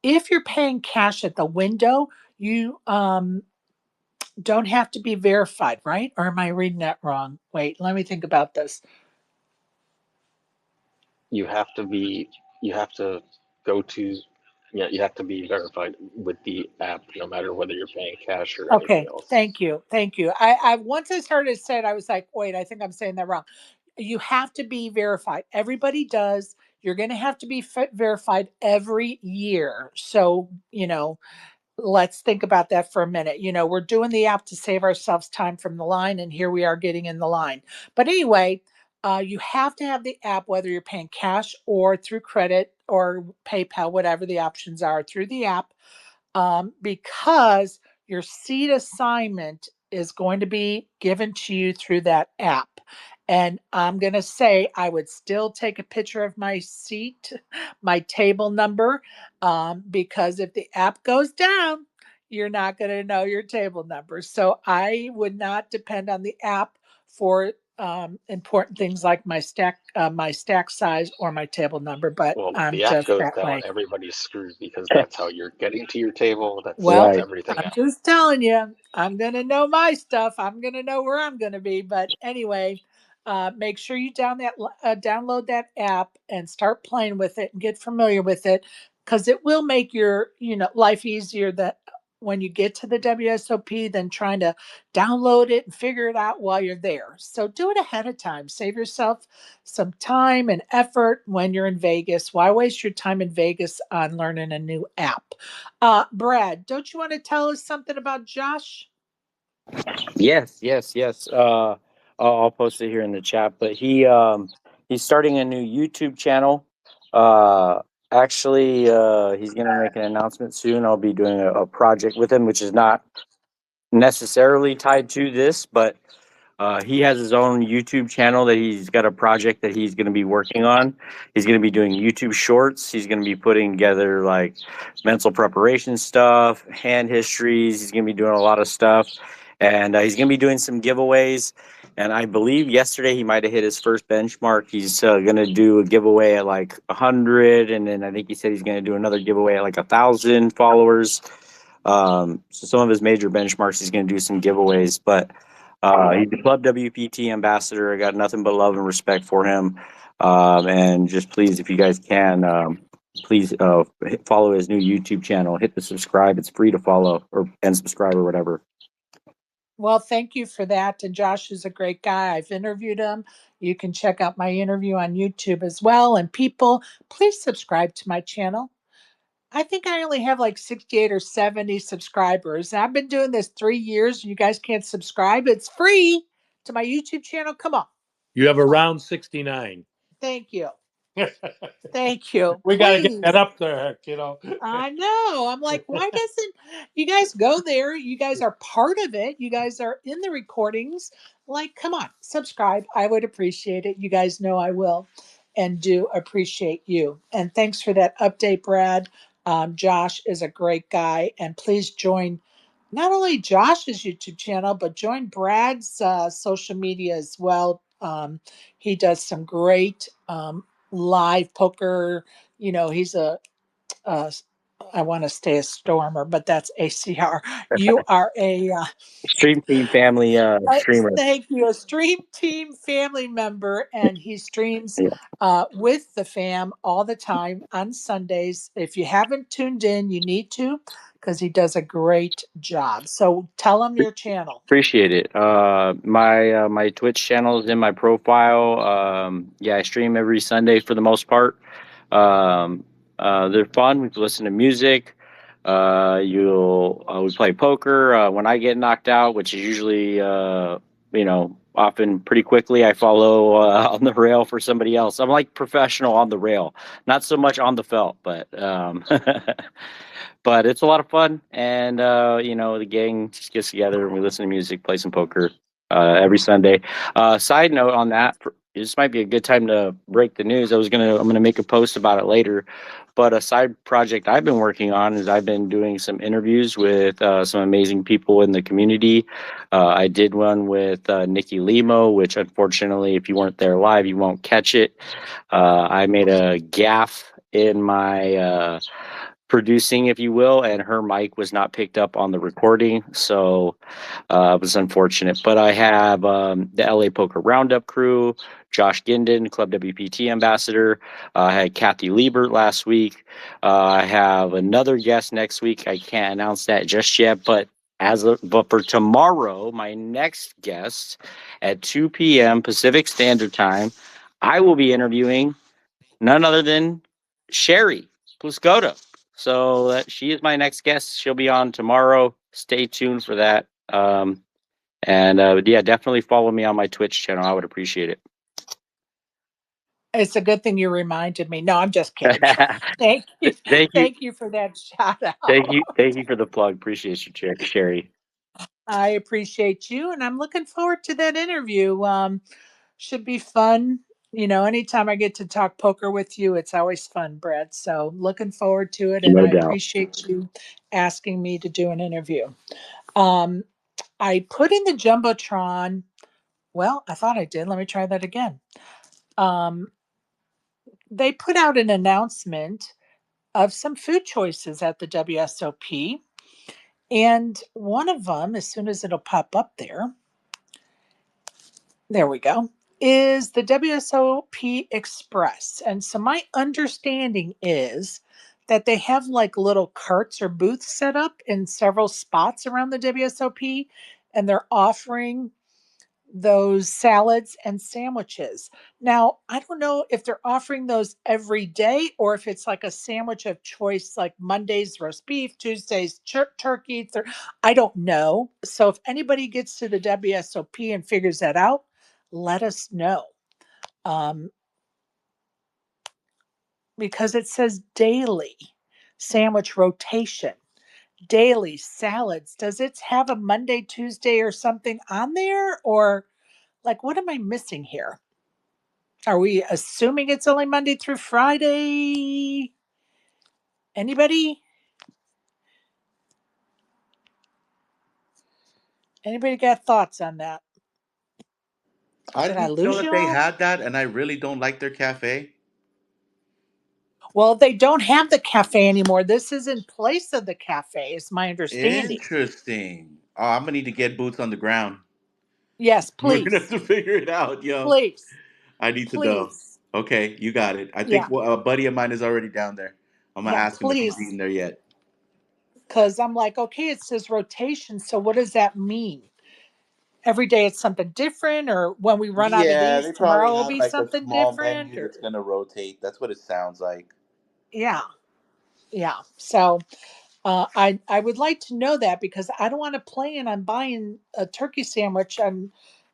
If you're paying cash at the window, you don't have to be verified, right? Or am I reading that wrong? Wait, let me think about this. You have to go to, you have to be verified with the app, no matter whether you're paying cash or anything Okay, else. thank you. I once I started to say it, I was like, wait, I think I'm saying that wrong. You have to be verified. Everybody does. You're going to have to be verified every year. So, let's think about that for a minute. We're doing the app to save ourselves time from the line, and here we are getting in the line. But anyway, you have to have the app, whether you're paying cash or through credit or PayPal, whatever the options are, through the app, because your seat assignment is going to be given to you through that app. And I'm going to say I would still take a picture of my seat, my table number, because if the app goes down, you're not going to know your table number. So I would not depend on the app for important things like my stack size or my table number. But Well, if I'm the app just goes that down, way. everybody's screwed because that's how you're getting to your table. That's Well, everything I'm else. just telling you, I'm going to know my stuff. I'm going to know where I'm going to be. But anyway, make sure you download that app and start playing with it and get familiar with it, because it will make your life easier that when you get to the WSOP than trying to download it and figure it out while you're there. So do it ahead of time. Save yourself some time and effort when you're in Vegas. Why waste your time in Vegas on learning a new app? Brad, don't you want to tell us something about Josh? Yes. I'll post it here in the chat. But he's starting a new YouTube channel. Actually, he's going to make an announcement soon. I'll be doing a project with him, which is not necessarily tied to this, but he has his own YouTube channel that he's got a project that he's going to be working on. He's going to be doing YouTube shorts. He's going to be putting together like mental preparation stuff, hand histories. He's going to be doing a lot of stuff. And he's going to be doing some giveaways. And I believe yesterday he might have hit his first benchmark. He's going to do a giveaway at like 100. And then I think he said he's going to do another giveaway at like 1,000 followers. So some of his major benchmarks, he's going to do some giveaways. But he's the Club WPT ambassador. I got nothing but love and respect for him. And just please, if you guys can, please follow his new YouTube channel. Hit the subscribe. It's free to follow and subscribe or whatever. Well, thank you for that. And Josh is a great guy. I've interviewed him. You can check out my interview on YouTube as well. And people, please subscribe to my channel. I think I only have like 68 or 70 subscribers. I've been doing this 3 years. You guys can't subscribe. It's free to my YouTube channel. Come on. You have around 69. Thank you. Thank you. We got to get that Please. up there, kiddo. I know. I'm like, why doesn't you guys go there? You guys are part of it. You guys are in the recordings. Like, come on, subscribe. I would appreciate it. You guys know I will and do appreciate you. And thanks for that update, Brad. Josh is a great guy. And please join not only Josh's YouTube channel, but join Brad's social media as well. He does some great live poker. You know, he's uh, I want to stay a stormer, but that's ACR. You are Stream Team family streamer. thank you, a stream team family member, and he streams Yeah. with the fam all the time on Sundays. If you haven't tuned in, you need to because he does a great job. So tell him your channel. Appreciate it. My Twitch channel is in my profile. Yeah, I stream every Sunday for the most part. They're fun. We can listen to music. We play poker. When I get knocked out, which is usually often pretty quickly, I follow on the rail for somebody else. I'm like professional on the rail, not so much on the felt, but but it's a lot of fun. And the gang just gets together and we listen to music, play some poker every Sunday. Side note on that, this might be a good time to break the news. I'm gonna make a post about it later. But a side project I've been working on is I've been doing some interviews with some amazing people in the community. I did one with Nikki Limo, which unfortunately, if you weren't there live, you won't catch it. I made a gaffe in my producing, if you will, and her mic was not picked up on the recording, so it was unfortunate. But I have the LA Poker Roundup crew, Josh Ginden, Club WPT ambassador. I had Kathy Liebert last week. I have another guest next week. I can't announce that just yet, but for tomorrow, my next guest at 2 p.m. Pacific Standard Time, I will be interviewing none other than Sherry Pluskota. So she is my next guest. She'll be on tomorrow. Stay tuned for that. Yeah, definitely follow me on my Twitch channel. I would appreciate it. It's a good thing you reminded me. No, I'm just kidding. Thank you. Thank you. Thank you for that shout out. Thank you for the plug. Appreciate you, Sherry. I appreciate you, and I'm looking forward to that interview. Should be fun. Anytime I get to talk poker with you, it's always fun, Brett. So looking forward to it, and No I doubt. appreciate you asking me to do an interview. I put in the Jumbotron. Well, I thought I did. Let me try that again. They put out an announcement of some food choices at the WSOP. And one of them, as soon as it'll pop up there we go, is the WSOP Express. And so my understanding is that they have like little carts or booths set up in several spots around the WSOP, and they're offering those salads and sandwiches. Now, I don't know if they're offering those every day or if it's like a sandwich of choice, like Mondays roast beef, Tuesdays turkey. I don't know. So if anybody gets to the WSOP and figures that out, let us know. Um, because it says daily sandwich rotation, daily salads. Does it have a Monday, Tuesday, or something on there? Or like, what am I missing here? Are we assuming it's only Monday through Friday? Anybody? Anybody got thoughts on that? I Did I didn't know lose that you they all? had that, and I really don't like their cafe. Well, they don't have the cafe anymore. This is in place of the cafe, is my understanding. Interesting. Oh, I'm gonna need to get boots on the ground. Yes, We're gonna have please. to figure it out, yo. Please. I need to know. Please. Okay, you got it. I think Yeah. a buddy of mine is already down there. I'm gonna Yeah, ask him if he's please. eaten there yet. Because I'm like, okay, it says rotation. So what does that mean? Every day it's something different, or when we run out of Yeah, these, they probably tomorrow will have be like a something small different? menu Or that's gonna rotate. That's what it sounds like. yeah, yeah. So I would like to know that because I don't want to plan on buying a turkey sandwich and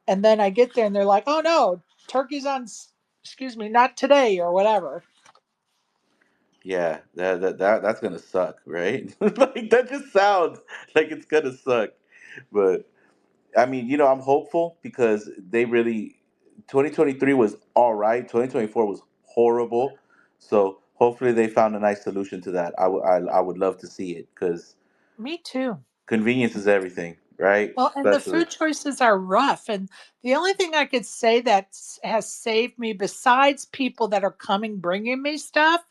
then I get there and they're like, oh no, turkey's on, excuse me, not today or whatever. Yeah, that's gonna suck, right? Like that just sounds like it's gonna suck. But I mean, I'm hopeful because they really 2023 was all right. 2024 was horrible. So hopefully they found a nice solution to that. I would love to see it because Me too. convenience is everything, right? Well, and the Especially. food choices are rough. And the only thing I could say that has saved me, besides people that are coming bringing me stuff,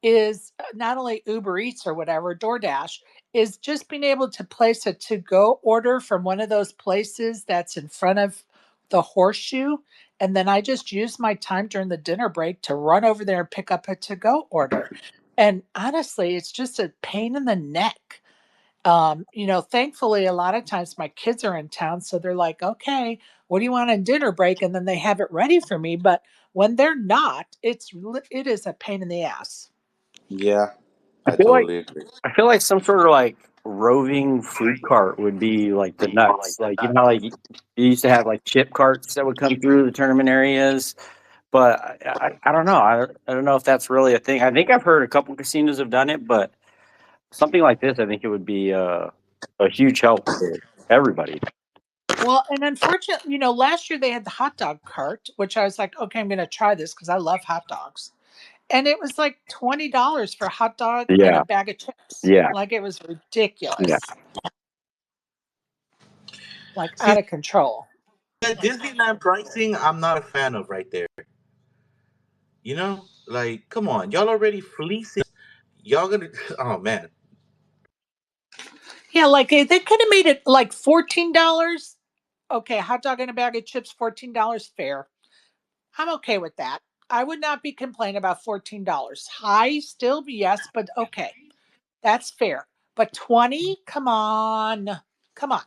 is not only Uber Eats or whatever, DoorDash, is just being able to place a to go order from one of those places that's in front of the horseshoe. And then I just use my time during the dinner break to run over there and pick up a to go order. And honestly, it's just a pain in the neck. Thankfully, a lot of times my kids are in town, so they're like, okay, what do you want on dinner break? And then they have it ready for me. But when they're not, it is a pain in the ass. Yeah, I I feel like totally agree. I feel like some sort of like roving food cart would be like the nuts. Like like you used to have like chip carts that would come through the tournament areas. But I don't know. I don't know if that's really a thing. I think I've heard a couple casinos have done it, but something like this, I think it would be a huge help for everybody. Well, and unfortunately, last year they had the hot dog cart, which I was like, okay, I'm going to try this because I love hot dogs. And it was like $20 for a hot dog and a Yeah, bag of chips. yeah. Like it was Yeah. ridiculous, like See, out of control. that Disneyland pricing, I'm not a fan of right there. Like, come on, y'all already fleecing. Y'all gonna, oh man. Yeah, like they could have made it like $14. Okay, hot dog and a bag of chips, $14 fair. I'm okay with that. I would not be complaining about $14. High still, yes, but okay. That's fair. But 20? Come on. Come on.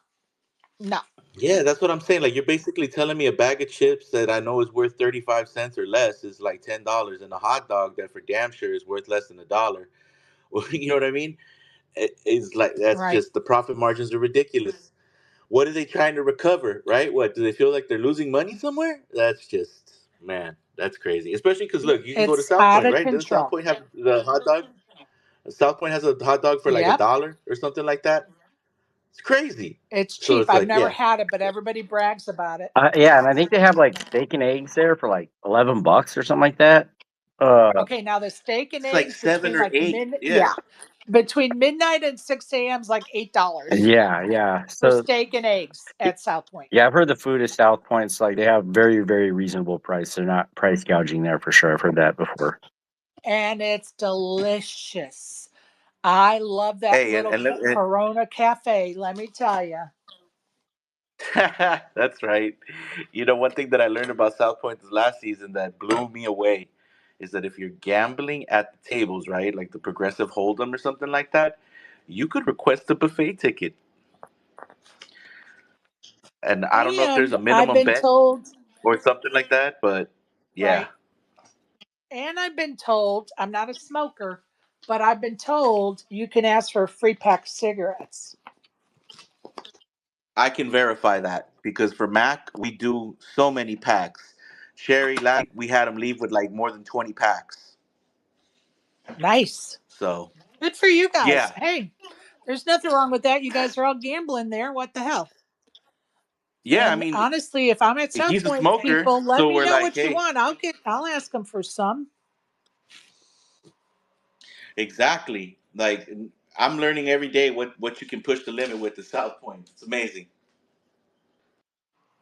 No. Yeah, that's what I'm saying. Like, you're basically telling me a bag of chips that I know is worth 35 cents or less is like $10, and a hot dog that for damn sure is worth less than a dollar. Well, you know what I mean? It's like that's Right. just the profit margins are ridiculous. What are they trying to recover? Right? What do they feel like they're losing money somewhere? That's just man, that's crazy. Especially because look, you can go to It's South out Point, of right? Doesn't South control. Point have the hot dog? South Point has a hot dog for like a Yep. dollar or something like that. It's crazy. It's So cheap. it's I've like, never yeah, had it, but everybody brags about it. Yeah, and I think they have like steak and eggs there for like $11 or something like that. Okay, now the steak and it's like eggs seven between or like eight. Yeah. yeah, between midnight and 6 a.m. is like $8 Yeah, yeah. for So steak and eggs at South Point. yeah, I've heard the food at South Point's like they have very, very reasonable price. They're not price gouging there for sure. I've heard that before. And it's delicious. I love that Hey, little Corona cafe, let me tell you. that's right. One thing that I learned about South Point this last season that blew me away is that if you're gambling at the tables, right, like the Progressive Hold'em or something like that, you could request a buffet ticket. And I don't know if there's And a I've minimum been bet told, or something like that, but yeah, right? And I've been told, I'm not a smoker, but I've been told you can ask for a free pack of cigarettes. I can verify that because for Mac, we do so many packs. Sherry, last week we had him leave with like more than 20 packs. Nice. So Good for you guys. yeah, Hey, there's nothing wrong with that. You guys are all gambling there. What the hell? yeah. I And mean, honestly, if I'm at South he's a Point, smoker, people, let so me we're know like, what you hey, want. I'll ask them for some. exactly. Like I'm learning every day what you can push the limit with the South Point. It's amazing.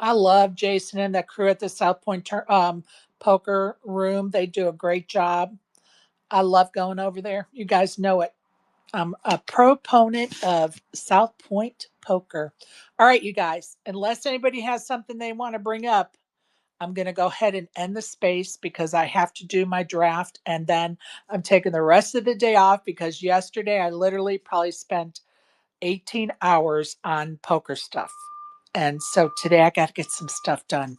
I love Jason and the crew at the South Point poker room. They do a great job. I love going over there. You guys know it. I'm a proponent of South Point poker. All right, you guys, unless anybody has something they want to bring up, I'm going to go ahead and end the space because I have to do my draft. And then I'm taking the rest of the day off because yesterday I literally probably spent 18 hours on poker stuff. And so today I got to get some stuff done.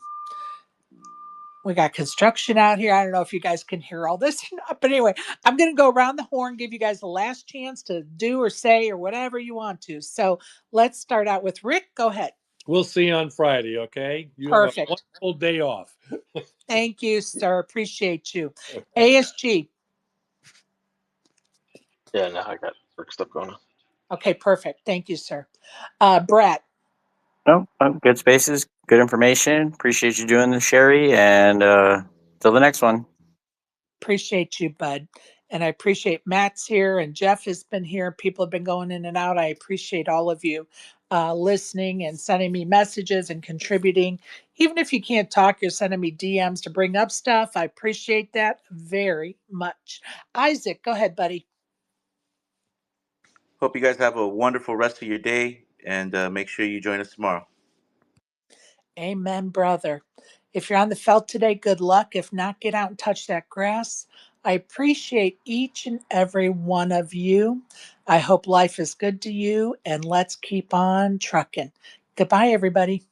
We got construction out here. I don't know if you guys can hear all this or not, but anyway, I'm going to go around the horn, give you guys the last chance to do or say or whatever you want to. So let's start out with Rick. Go ahead. We'll see you on Friday, okay? You have a Perfect. wonderful day off. Thank you, sir. Appreciate you. ASG. Yeah, no, I got work stuff going on. Okay, perfect. Thank you, sir. Brett. No, good spaces, good information. Appreciate you doing this, Sherry. And till the next one. Appreciate you, bud. And I appreciate Matt's here and Jeff has been here. People have been going in and out. I appreciate all of you listening and sending me messages and contributing. Even if you can't talk, you're sending me DMs to bring up stuff. I appreciate that very much. Isaac, go ahead, buddy. Hope you guys have a wonderful rest of your day, and make sure you join us tomorrow. Amen, brother. If you're on the felt today, good luck. If not, get out and touch that grass. I appreciate each and every one of you. I hope life is good to you, and let's keep on trucking. Goodbye, everybody.